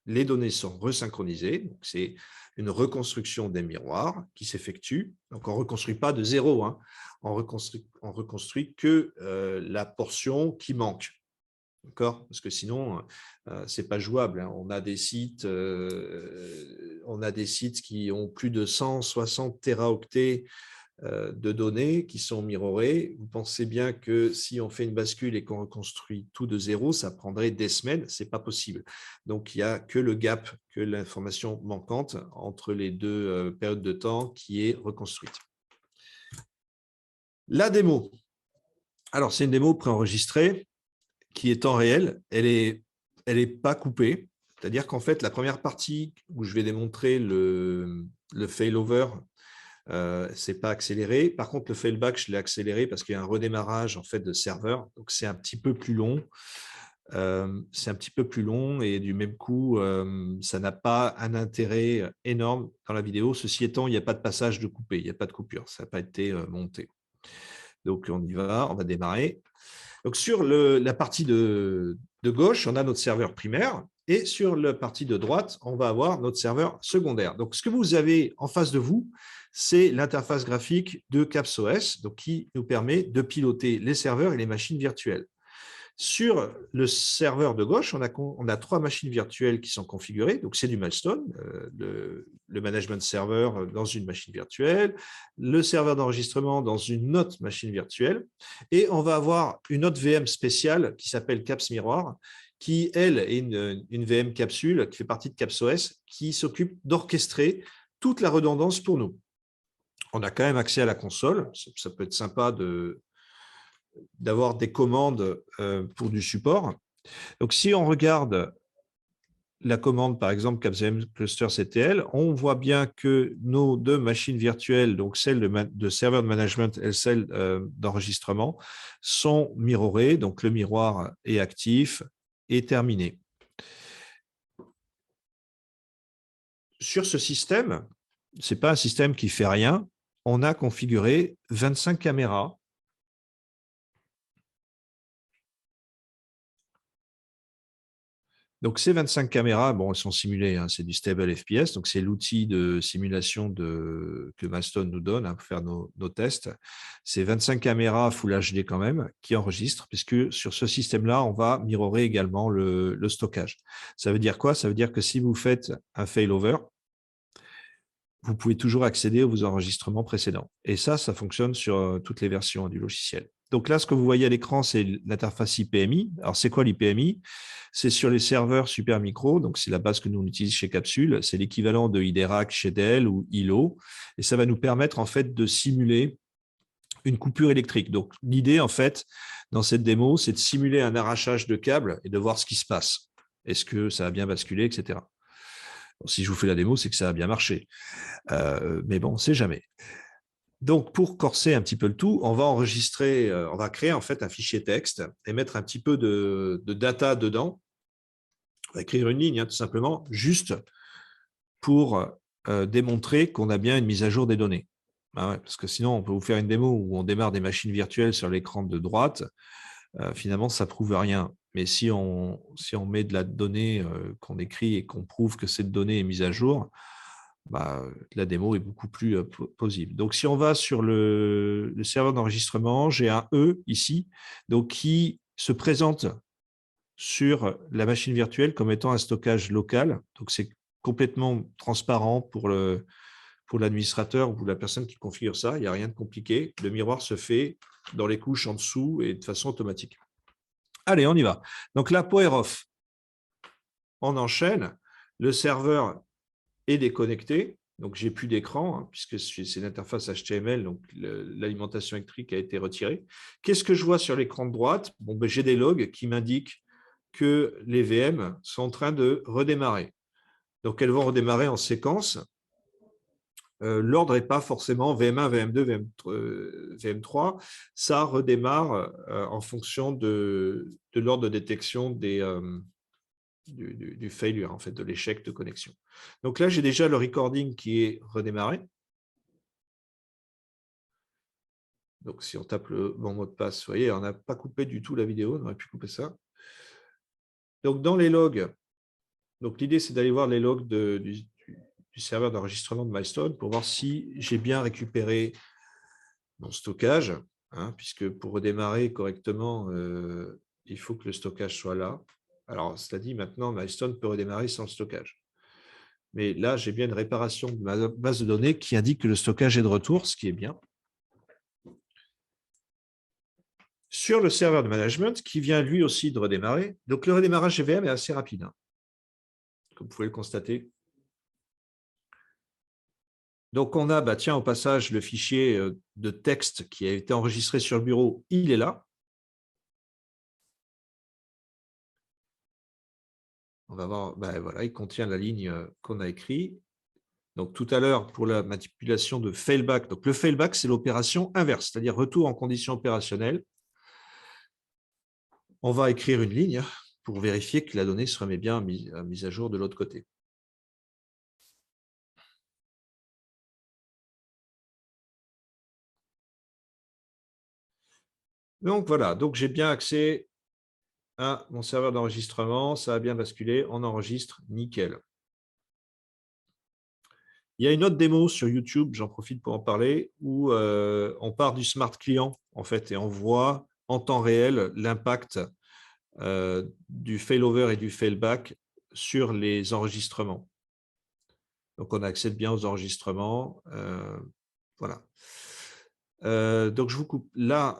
les données sont resynchronisées, c'est une reconstruction des miroirs qui s'effectue. Donc, on ne reconstruit pas de zéro, hein. On reconstruit que la portion qui manque. D'accord? Parce que sinon, ce n'est pas jouable. Hein. On a des sites qui ont plus de 160 téraoctets de données qui sont mirrorées. Vous pensez bien que si on fait une bascule et qu'on reconstruit tout de zéro, ça prendrait des semaines. Ce n'est pas possible. Donc, il n'y a que le gap, que l'information manquante entre les deux périodes de temps qui est reconstruite. La démo. Alors, c'est une démo préenregistrée qui est en réel, elle est pas coupée. C'est-à-dire qu'en fait, la première partie où je vais démontrer le failover C'est pas accéléré. Par contre, le failback, je l'ai accéléré parce qu'il y a un redémarrage en fait de serveur. Donc, c'est un petit peu plus long. C'est un petit peu plus long et du même coup, ça n'a pas un intérêt énorme dans la vidéo. Ceci étant, il n'y a pas de passage de coupé, il n'y a pas de coupure. Ça n'a pas été monté. Donc, on y va, on va démarrer. Donc, sur la partie de gauche, on a notre serveur primaire et sur la partie de droite, on va avoir notre serveur secondaire. Donc, ce que vous avez en face de vous, c'est l'interface graphique de CapsOS, donc qui nous permet de piloter les serveurs et les machines virtuelles. Sur le serveur de gauche, on a 3 machines virtuelles qui sont configurées. Donc, c'est du Milestone, le management server dans une machine virtuelle, le serveur d'enregistrement dans une autre machine virtuelle. Et on va avoir une autre VM spéciale qui s'appelle Caps Miroir, qui, elle, est une VM capsule qui fait partie de CapsOS, qui s'occupe d'orchestrer toute la redondance pour nous. On a quand même accès à la console. Ça peut être sympa d'avoir des commandes pour du support. Donc, si on regarde la commande, par exemple, CapsVM Cluster CTL, on voit bien que nos 2 machines virtuelles, donc celle de serveur de management et celle d'enregistrement, sont mirrorées. Donc, le miroir est actif et terminé. Sur ce système, ce n'est pas un système qui ne fait rien. On a configuré 25 caméras. Donc, ces 25 caméras, bon, elles sont simulées, hein, c'est du stable FPS, donc c'est l'outil de simulation que Milestone nous donne pour faire nos tests. C'est 25 caméras Full HD quand même qui enregistrent, puisque sur ce système-là, on va mirrorer également le stockage. Ça veut dire quoi? Ça veut dire que si vous faites un failover, vous pouvez toujours accéder aux enregistrements précédents. Et ça fonctionne sur toutes les versions du logiciel. Donc là, ce que vous voyez à l'écran, c'est l'interface IPMI. Alors, c'est quoi l'IPMI? C'est sur les serveurs Supermicro, donc c'est la base que nous on utilise chez Capsule. C'est l'équivalent de IDRAC chez Dell ou ILO. Et ça va nous permettre en fait de simuler une coupure électrique. Donc, l'idée, en fait, dans cette démo, c'est de simuler un arrachage de câbles et de voir ce qui se passe. Est-ce que ça a bien basculé, etc. Bon, si je vous fais la démo, c'est que ça a bien marché. Mais bon, on ne sait jamais. Donc, pour corser un petit peu le tout, on va enregistrer, on va créer en fait un fichier texte et mettre un petit peu de data dedans. On va écrire une ligne, hein, tout simplement, juste pour démontrer qu'on a bien une mise à jour des données. Ah ouais, parce que sinon, on peut vous faire une démo où on démarre des machines virtuelles sur l'écran de droite. Finalement, ça ne prouve rien. Mais si on met de la donnée qu'on écrit et qu'on prouve que cette donnée est mise à jour, la démo est beaucoup plus plausible. Donc, si on va sur le serveur d'enregistrement, j'ai un E ici, donc qui se présente sur la machine virtuelle comme étant un stockage local. Donc, c'est complètement transparent pour l'administrateur ou la personne qui configure ça. Il n'y a rien de compliqué. Le miroir se fait dans les couches en dessous et de façon automatique. Allez, on y va. Donc là, power off. On enchaîne. Le serveur est déconnecté. Donc, j'ai plus d'écran, hein, puisque c'est l'interface HTML, donc l'alimentation électrique a été retirée. Qu'est-ce que je vois sur l'écran de droite? Bon, j'ai des logs qui m'indiquent que les VM sont en train de redémarrer. Donc, elles vont redémarrer en séquence. L'ordre n'est pas forcément VM1, VM2, VM3. Ça redémarre en fonction de l'ordre de détection du failure, en fait, de l'échec de connexion. Donc là, j'ai déjà le recording qui est redémarré. Donc, si on tape le bon mot de passe, vous voyez, on n'a pas coupé du tout la vidéo, on aurait pu couper ça. Donc, dans les logs, l'idée, c'est d'aller voir les logs du serveur d'enregistrement de Milestone pour voir si j'ai bien récupéré mon stockage, hein, puisque pour redémarrer correctement, il faut que le stockage soit là. Alors, cela dit, maintenant, Milestone peut redémarrer sans le stockage. Mais là, j'ai bien une réparation de ma base de données qui indique que le stockage est de retour, ce qui est bien. Sur le serveur de management, qui vient lui aussi de redémarrer. Donc, le redémarrage GVM est assez rapide, hein, comme vous pouvez le constater. Donc, on a, au passage, le fichier de texte qui a été enregistré sur le bureau, il est là. On va voir, voilà, il contient la ligne qu'on a écrite. Donc, tout à l'heure, pour la manipulation de failback, donc le failback, c'est l'opération inverse, c'est-à-dire retour en condition opérationnelle. On va écrire une ligne pour vérifier que la donnée se remet bien mise à jour de l'autre côté. Donc, voilà, donc j'ai bien accès à mon serveur d'enregistrement, ça a bien basculé, on enregistre, nickel. Il y a une autre démo sur YouTube, j'en profite pour en parler, où on part du smart client, en fait, et on voit en temps réel l'impact du failover et du failback sur les enregistrements. Donc, on accède bien aux enregistrements. Voilà. Donc, je vous coupe. Là,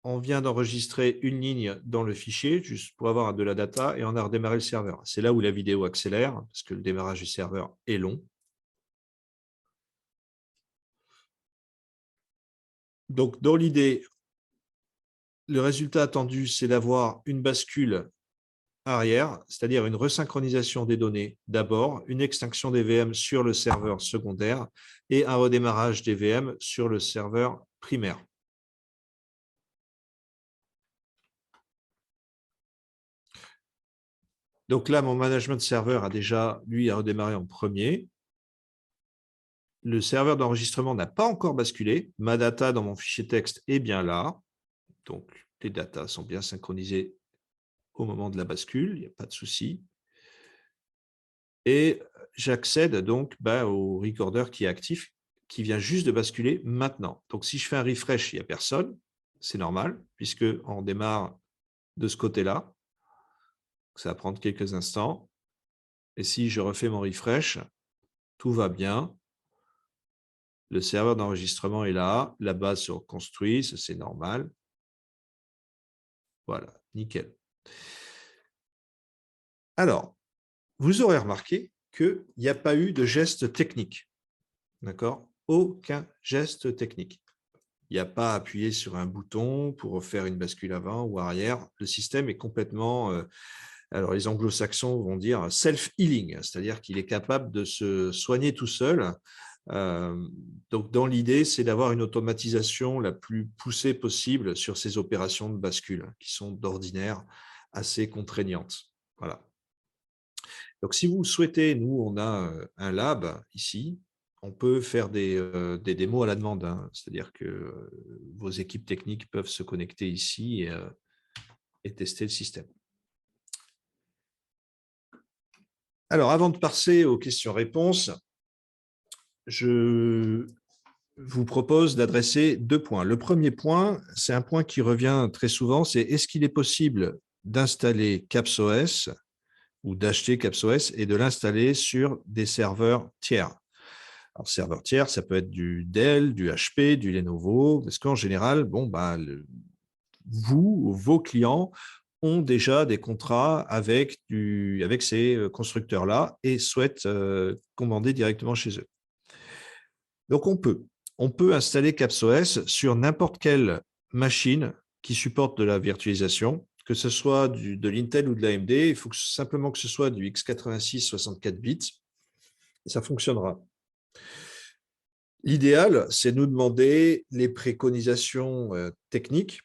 on vient d'enregistrer une ligne dans le fichier, juste pour avoir de la data, et on a redémarré le serveur. C'est là où la vidéo accélère, parce que le démarrage du serveur est long. Donc, dans l'idée, le résultat attendu, c'est d'avoir une bascule arrière, c'est-à-dire une resynchronisation des données d'abord, une extinction des VM sur le serveur secondaire et un redémarrage des VM sur le serveur primaire. Donc là, mon management serveur a déjà, lui, a redémarré en premier. Le serveur d'enregistrement n'a pas encore basculé. Ma data dans mon fichier texte est bien là. Donc, les datas sont bien synchronisées au moment de la bascule, il n'y a pas de souci. Et j'accède donc au recorder qui est actif, qui vient juste de basculer maintenant. Donc, si je fais un refresh, il n'y a personne. C'est normal, puisqu'on démarre de ce côté-là. Ça va prendre quelques instants. Et si je refais mon refresh, tout va bien. Le serveur d'enregistrement est là. La base se reconstruit, c'est normal. Voilà, nickel. Alors, vous aurez remarqué qu'il n'y a pas eu de geste technique. D'accord? Aucun geste technique. Il n'y a pas à appuyer sur un bouton pour faire une bascule avant ou arrière. Le système est complètement, alors les anglo-saxons vont dire self-healing, c'est-à-dire qu'il est capable de se soigner tout seul. Donc, dans l'idée, c'est d'avoir une automatisation la plus poussée possible sur ces opérations de bascule qui sont d'ordinaire assez contraignantes. Voilà. Donc, si vous souhaitez, nous, on a un lab ici. On peut faire des démos à la demande, hein. C'est-à-dire que vos équipes techniques peuvent se connecter ici et tester le système. Alors, avant de passer aux questions-réponses, je vous propose d'adresser 2 points. Le premier point, c'est un point qui revient très souvent, c'est est-ce qu'il est possible d'installer CapsOS ou d'acheter CapsOS et de l'installer sur des serveurs tiers? Alors, serveur tiers, ça peut être du Dell, du HP, du Lenovo, parce qu'en général, vos clients ont déjà des contrats avec ces constructeurs-là et souhaitent commander directement chez eux. Donc, on peut installer CapsOS sur n'importe quelle machine qui supporte de la virtualisation, que ce soit de l'Intel ou de l'AMD. Il faut simplement que ce soit du x86 64 bits et ça fonctionnera. L'idéal, c'est de nous demander les préconisations techniques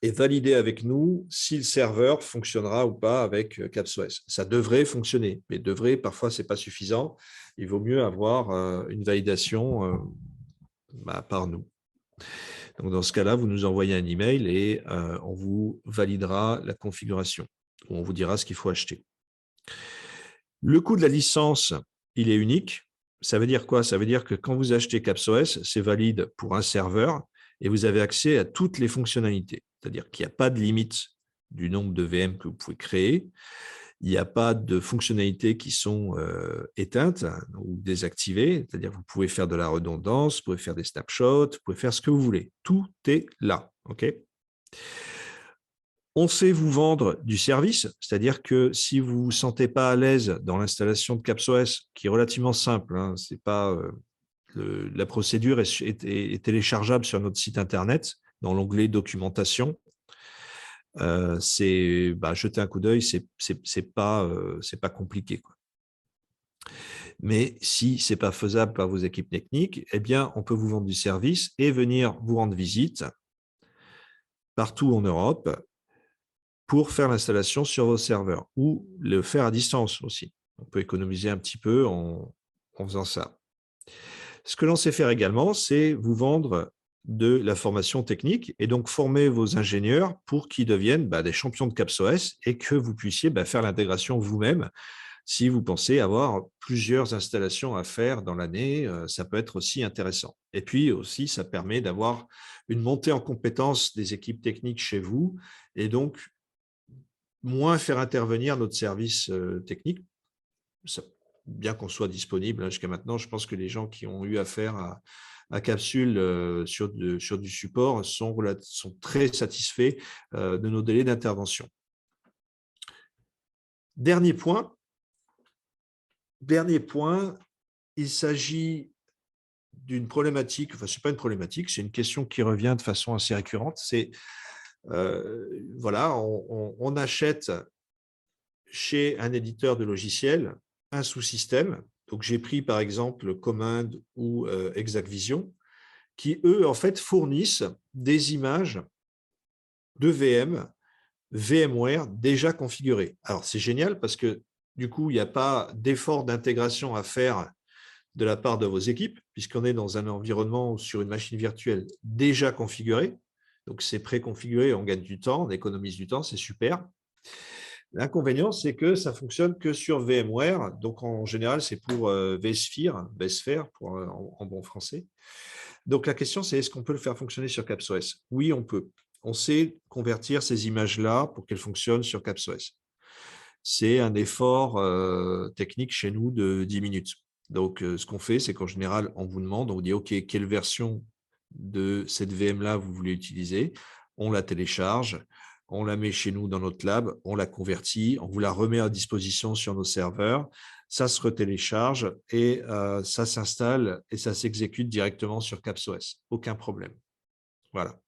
et valider avec nous si le serveur fonctionnera ou pas avec CapsOS. Ça devrait fonctionner, mais devrait, parfois, ce n'est pas suffisant. Il vaut mieux avoir une validation par nous. Donc, dans ce cas-là, vous nous envoyez un email et on vous validera la configuration. On vous dira ce qu'il faut acheter. Le coût de la licence, il est unique. Ça veut dire quoi? Ça veut dire que quand vous achetez CapsOS, c'est valide pour un serveur et vous avez accès à toutes les fonctionnalités. C'est-à-dire qu'il n'y a pas de limite du nombre de VM que vous pouvez créer. Il n'y a pas de fonctionnalités qui sont éteintes ou désactivées. C'est-à-dire que vous pouvez faire de la redondance, vous pouvez faire des snapshots, vous pouvez faire ce que vous voulez. Tout est là. Okay. On sait vous vendre du service, c'est-à-dire que si vous ne vous sentez pas à l'aise dans l'installation de CapsOS, qui est relativement simple, hein, c'est pas, la procédure est téléchargeable sur notre site internet, dans l'onglet documentation. Jeter un coup d'œil, c'est pas compliqué, quoi. Mais si ce n'est pas faisable par vos équipes techniques, eh bien, on peut vous vendre du service et venir vous rendre visite partout en Europe pour faire l'installation sur vos serveurs ou le faire à distance aussi. On peut économiser un petit peu en faisant ça. Ce que l'on sait faire également, c'est vous vendre de la formation technique et donc former vos ingénieurs pour qu'ils deviennent des champions de CapsOS et que vous puissiez faire l'intégration vous-même. Si vous pensez avoir plusieurs installations à faire dans l'année, ça peut être aussi intéressant. Et puis aussi, ça permet d'avoir une montée en compétences des équipes techniques chez vous et donc moins faire intervenir notre service technique. Ça, bien qu'on soit disponible jusqu'à maintenant, je pense que les gens qui ont eu affaire à Capsule sur du support sont très satisfaits de nos délais d'intervention. Dernier point, il s'agit d'une problématique, enfin, ce n'est pas une problématique, c'est une question qui revient de façon assez récurrente. C'est, voilà, on achète chez un éditeur de logiciels un sous-système. Donc, j'ai pris par exemple Command ou ExactVision, qui eux, en fait, fournissent des images de VM, VMware déjà configurées. Alors, c'est génial parce que du coup, il n'y a pas d'effort d'intégration à faire de la part de vos équipes, puisqu'on est dans un environnement sur une machine virtuelle déjà configurée. Donc, c'est préconfiguré, on gagne du temps, on économise du temps, c'est super. L'inconvénient, c'est que ça ne fonctionne que sur VMware. Donc, en général, c'est pour vSphere pour, en bon français. Donc, la question, c'est est-ce qu'on peut le faire fonctionner sur CapsOS? Oui, on peut. On sait convertir ces images-là pour qu'elles fonctionnent sur CapsOS. C'est un effort technique chez nous de 10 minutes. Donc, ce qu'on fait, c'est qu'en général, on vous demande, on vous dit, OK, quelle version de cette VM-là vous voulez utiliser? On la télécharge, on la met chez nous dans notre lab, on la convertit, on vous la remet à disposition sur nos serveurs, ça se retélécharge et ça s'installe et ça s'exécute directement sur CapsOS. Aucun problème. Voilà.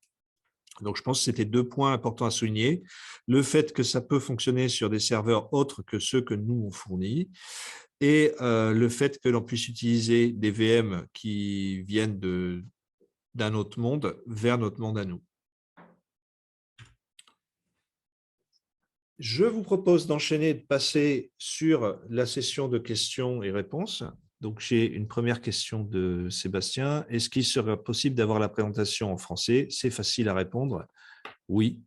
Donc, je pense que c'était 2 points importants à souligner. Le fait que ça peut fonctionner sur des serveurs autres que ceux que nous, on fournit et le fait que l'on puisse utiliser des VM qui viennent d'un autre monde vers notre monde à nous. Je vous propose d'enchaîner, de passer sur la session de questions et réponses. Donc, j'ai une première question de Sébastien. Est-ce qu'il serait possible d'avoir la présentation en français? C'est facile à répondre. Oui.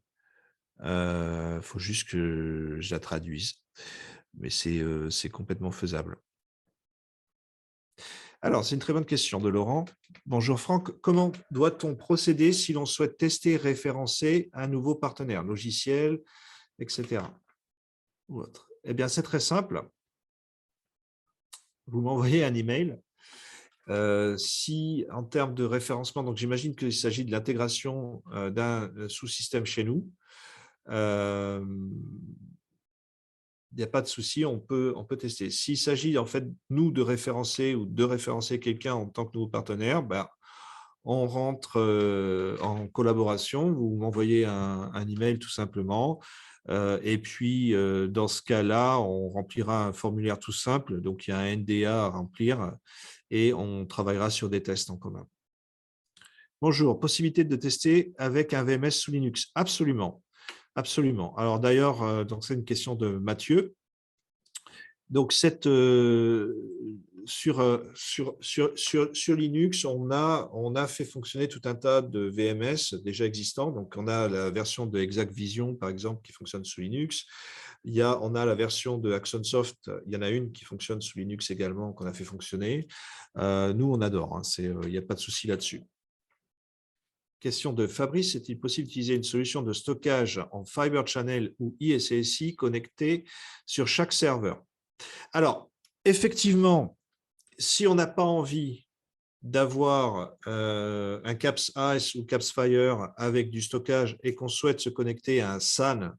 Faut juste que je la traduise. Mais c'est complètement faisable. Alors, c'est une très bonne question de Laurent. Bonjour Franck, comment doit-on procéder si l'on souhaite tester et référencer un nouveau partenaire, logiciel, etc. ou autre? Eh bien, c'est très simple. Vous m'envoyez un email. Si en termes de référencement, donc j'imagine qu'il s'agit de l'intégration d'un sous-système chez nous, il n'y a pas de souci, on peut tester. S'il s'agit en fait, nous, de référencer ou de référencer quelqu'un en tant que nouveau partenaire, on rentre en collaboration, vous m'envoyez un email tout simplement. Et puis, dans ce cas-là, on remplira un formulaire tout simple. Donc, il y a un NDA à remplir et on travaillera sur des tests en commun. Bonjour, possibilité de tester avec un VMS sous Linux? Absolument. Absolument. Alors d'ailleurs, donc c'est une question de Mathieu. Donc sur Linux, on a fait fonctionner tout un tas de VMS déjà existants. Donc on a la version de ExactVision par exemple qui fonctionne sous Linux. On a la version de AxonSoft, il y en a une qui fonctionne sous Linux également qu'on a fait fonctionner. Nous on adore, hein, il n'y a pas de souci là-dessus. Question de Fabrice, est-il possible d'utiliser une solution de stockage en Fiber Channel ou ISSI connectée sur chaque serveur? Alors, effectivement, si on n'a pas envie d'avoir un CAPS Ice ou CAPS Fire avec du stockage et qu'on souhaite se connecter à un SAN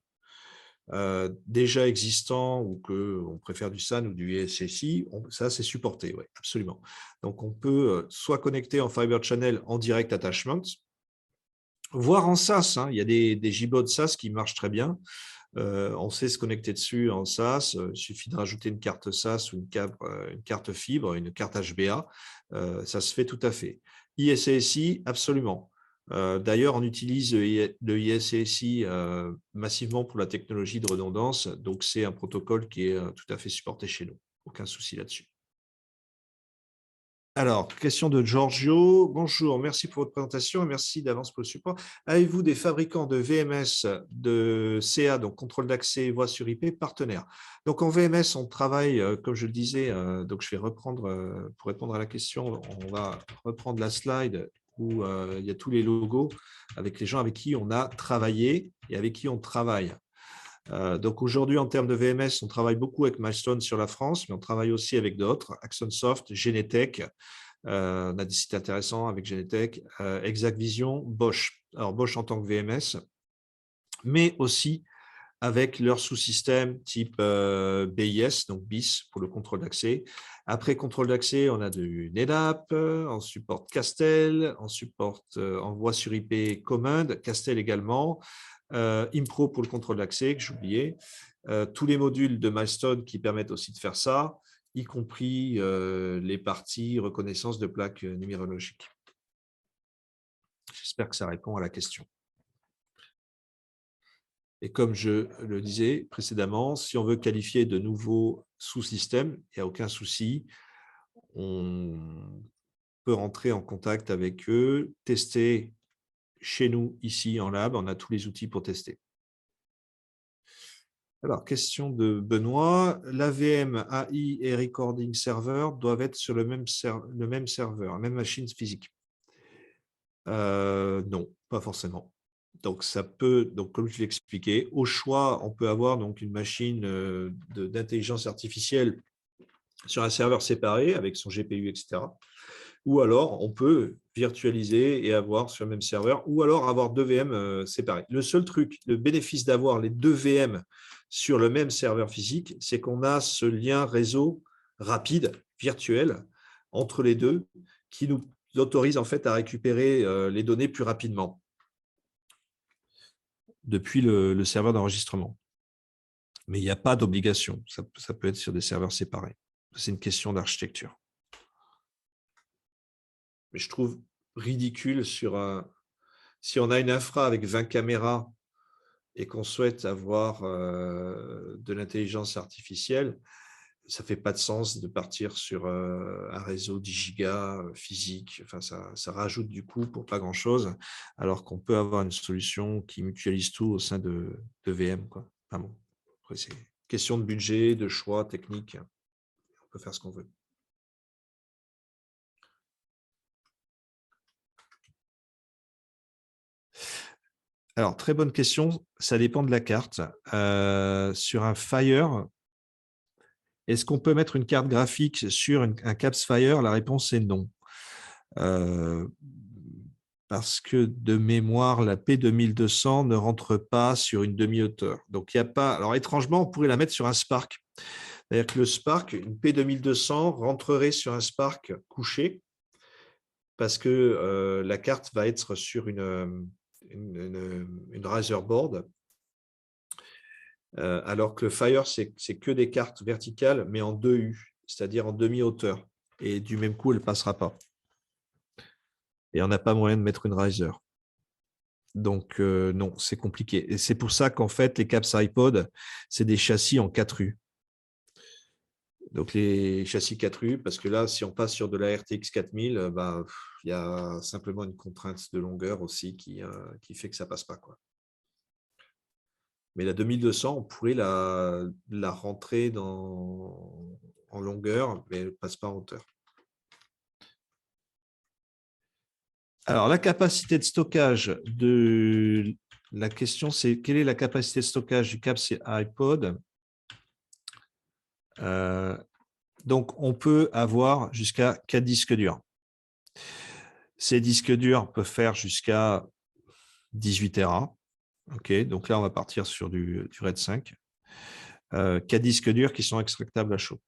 déjà existant ou qu'on préfère du SAN ou du ISSI, ça c'est supporté, oui, absolument. Donc on peut soit connecter en Fiber Channel en direct attachment, voire en SAS, hein. Il y a des JBOD SAS qui marchent très bien. On sait se connecter dessus en SaaS. Il suffit de rajouter une carte SaaS ou une carte fibre, une carte HBA. Ça se fait tout à fait. ISASI, absolument. D'ailleurs, on utilise le ISASI massivement pour la technologie de redondance. Donc, c'est un protocole qui est tout à fait supporté chez nous. Aucun souci là-dessus. Alors, question de Giorgio. Bonjour, merci pour votre présentation et merci d'avance pour le support. Avez-vous des fabricants de VMS, de CA, donc contrôle d'accès, voix sur IP, partenaires? Donc, en VMS, on travaille, comme je le disais, donc je vais reprendre, pour répondre à la question, on va reprendre la slide où il y a tous les logos avec les gens avec qui on a travaillé et avec qui on travaille. Donc aujourd'hui, en termes de VMS, on travaille beaucoup avec Milestone sur la France, mais on travaille aussi avec d'autres, Axonsoft, Genetec. On a des sites intéressants avec Genetec, Exact-Vision, Bosch. Alors Bosch en tant que VMS, mais aussi avec leurs sous-systèmes type BIS, donc BIS pour le contrôle d'accès. Après contrôle d'accès, on a du NetApp, on supporte Castel, on supporte en voix sur IP Command, Castel également, Impro pour le contrôle d'accès, que j'oubliais, tous les modules de Milestone qui permettent aussi de faire ça, y compris les parties reconnaissance de plaques numérologiques. J'espère que ça répond à la question. Et comme je le disais précédemment, si on veut qualifier de nouveaux sous-systèmes, il n'y a aucun souci. On peut rentrer en contact avec eux, tester chez nous, ici en lab. On a tous les outils pour tester. Alors, question de Benoît. L'AVM, AI et Recording Server doivent être sur le même serveur, la même machine physique. Non, pas forcément. Donc, ça peut, donc, comme je l'ai expliqué, au choix, on peut avoir donc une machine d'intelligence artificielle sur un serveur séparé avec son GPU, etc. Ou alors, on peut virtualiser et avoir sur le même serveur, ou alors avoir deux VM séparés. Le seul truc, le bénéfice d'avoir les deux VM sur le même serveur physique, c'est qu'on a ce lien réseau rapide, virtuel, entre les deux, qui nous autorise en fait à récupérer les données plus rapidement depuis le serveur d'enregistrement. Mais il n'y a pas d'obligation. Ça peut être sur des serveurs séparés. C'est une question d'architecture. Mais je trouve ridicule si on a une infra avec 20 caméras et qu'on souhaite avoir de l'intelligence artificielle, ça ne fait pas de sens de partir sur un réseau 10 gigas physique. Enfin, ça rajoute du coût pour pas grand-chose, alors qu'on peut avoir une solution qui mutualise tout au sein de VM, quoi. Enfin bon, après, c'est question de budget, de choix technique. On peut faire ce qu'on veut. Alors, très bonne question. Ça dépend de la carte. Sur un Fire, est-ce qu'on peut mettre une carte graphique sur un CAPS Fire? La réponse est non. Parce que de mémoire, la P2200 ne rentre pas sur une demi-hauteur. Donc, il n'y a pas. Alors, étrangement, on pourrait la mettre sur un Spark. C'est-à-dire que le Spark, une P2200 rentrerait sur un Spark couché parce que la carte va être sur une Razer board. Alors que le Fire, c'est que des cartes verticales, mais en 2U, c'est-à-dire en demi-hauteur. Et du même coup, elle ne passera pas. Et on n'a pas moyen de mettre une Razer. Donc, non, c'est compliqué. Et c'est pour ça qu'en fait, les CAPS iPod, c'est des châssis en 4U. Donc, les châssis 4U, parce que là, si on passe sur de la RTX 4000, bah, il y a simplement une contrainte de longueur aussi qui fait que ça ne passe pas, quoi. Mais la 2200, on pourrait la rentrer en longueur, mais elle ne passe pas en hauteur. Alors, la capacité de stockage de la question, c'est quelle est la capacité de stockage du CAPS iPod? Donc, on peut avoir jusqu'à 4 disques durs. Ces disques durs peuvent faire jusqu'à 18 Tera. OK, donc là, on va partir sur du RAID 5. 4 disques durs qui sont extractables à chaud.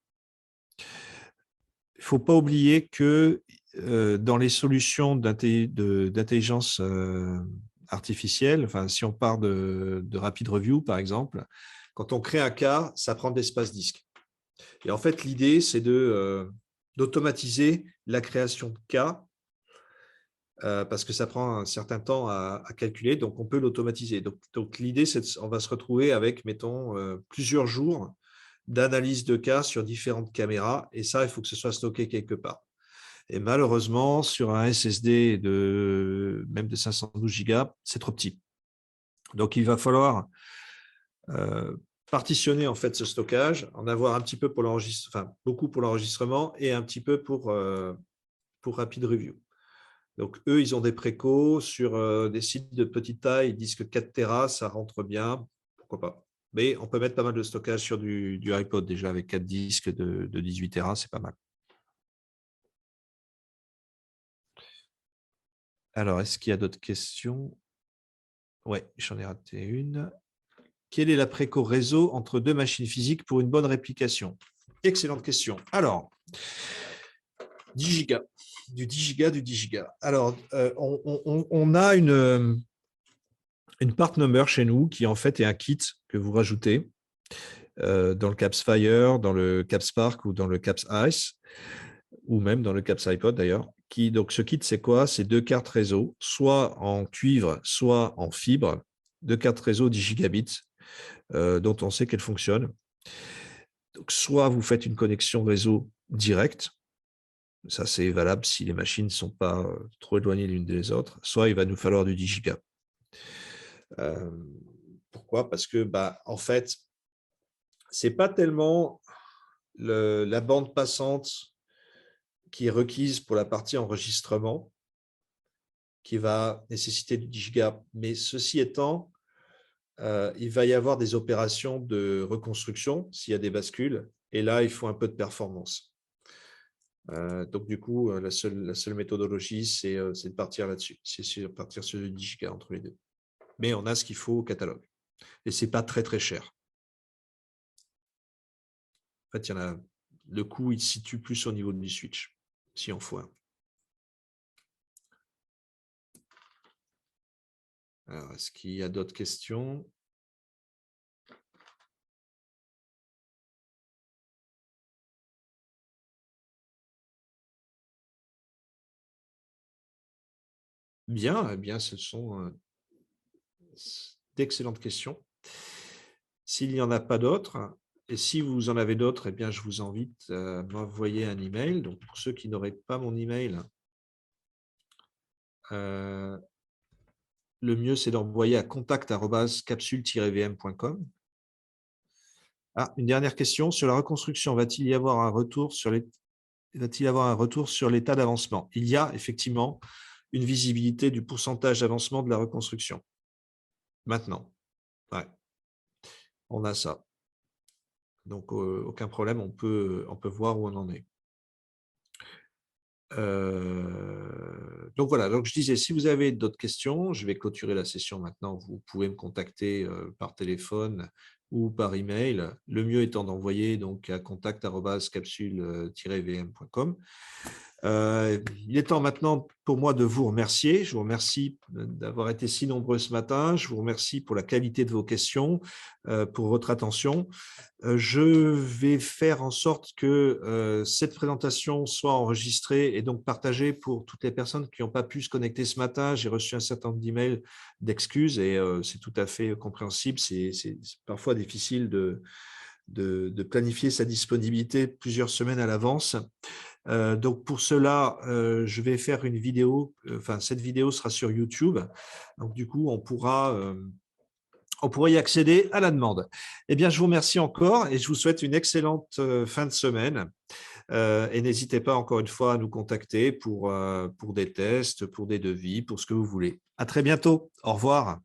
Il ne faut pas oublier que dans les solutions d'intelligence artificielle, enfin, si on part de Rapid Review, par exemple, quand on crée un cas, ça prend de l'espace disque. Et en fait, l'idée, c'est d'automatiser la création de cas parce que ça prend un certain temps à calculer, donc on peut l'automatiser. Donc l'idée, c'est qu'on va se retrouver avec, mettons, plusieurs jours d'analyse de cas sur différentes caméras, et ça, il faut que ce soit stocké quelque part. Et malheureusement, sur un SSD même de 512 Go, c'est trop petit. Donc, il va falloir partitionner en fait ce stockage, en avoir un petit peu pour l'enregistrement, enfin beaucoup pour l'enregistrement et un petit peu pour Rapid Review. Donc, eux, ils ont des précaux sur des sites de petite taille, ils disent que 4 Tera, ça rentre bien, pourquoi pas. Mais on peut mettre pas mal de stockage sur du iPod déjà avec 4 disques de 18 Tera, c'est pas mal. Alors, est-ce qu'il y a d'autres questions? Oui, j'en ai raté une. Quelle est la préco réseau entre deux machines physiques pour une bonne réplication? Excellente question. Alors, 10 gigas, du 10 gigas, du 10 gigas. Alors, on a une part number chez nous qui en fait est un kit que vous rajoutez dans le Caps Fire, dans le Caps Spark ou dans le Caps Ice, ou même dans le Caps iPod d'ailleurs. Donc, ce kit, c'est quoi? C'est 2 cartes réseau, soit en cuivre, soit en fibre, 2 cartes réseau 10 gigabits, dont on sait qu'elles fonctionnent. Donc, soit vous faites une connexion réseau directe, ça c'est valable si les machines ne sont pas trop éloignées l'une des autres, soit il va nous falloir du 10 gigas. Pourquoi? Parce que, en fait, ce n'est pas tellement la bande passante qui est requise pour la partie enregistrement qui va nécessiter du 10 gigas. Mais ceci étant, il va y avoir des opérations de reconstruction s'il y a des bascules, et là, il faut un peu de performance. Donc, du coup, la seule méthodologie, c'est de partir là-dessus. C'est de partir sur le 10 gigas entre les deux. Mais on a ce qu'il faut au catalogue. Et ce n'est pas très, très cher. En fait, le coût, il se situe plus au niveau du switch, si on faut un. Alors, est-ce qu'il y a d'autres questions? Bien, eh bien, ce sont d'excellentes questions. S'il n'y en a pas d'autres, et si vous en avez d'autres, eh bien, je vous invite à m'envoyer un email. Donc, pour ceux qui n'auraient pas mon email, le mieux, c'est d'envoyer à contact@capsule-vm.com. Ah, une dernière question sur la reconstruction. Va-t-il y avoir un retour sur l'état d'avancement? Il y a effectivement une visibilité du pourcentage d'avancement de la reconstruction. Maintenant, ouais, on a ça. Donc, aucun problème, on peut voir où on en est. Donc voilà, donc je disais, si vous avez d'autres questions, je vais clôturer la session maintenant. Vous pouvez me contacter par téléphone ou par email. Le mieux étant d'envoyer donc à contact@capsule-vm.com. Il est temps maintenant pour moi de vous remercier. Je vous remercie d'avoir été si nombreux ce matin. Je vous remercie pour la qualité de vos questions, pour votre attention. Je vais faire en sorte que cette présentation soit enregistrée et donc partagée pour toutes les personnes qui n'ont pas pu se connecter ce matin. J'ai reçu un certain nombre d'emails d'excuses et c'est tout à fait compréhensible. C'est parfois difficile de planifier sa disponibilité plusieurs semaines à l'avance. Donc pour cela, je vais faire une vidéo. Enfin, cette vidéo sera sur YouTube. Donc du coup, on pourra y accéder à la demande. Eh bien, je vous remercie encore et je vous souhaite une excellente fin de semaine. Et n'hésitez pas encore une fois à nous contacter pour des tests, pour des devis, pour ce que vous voulez. À très bientôt. Au revoir.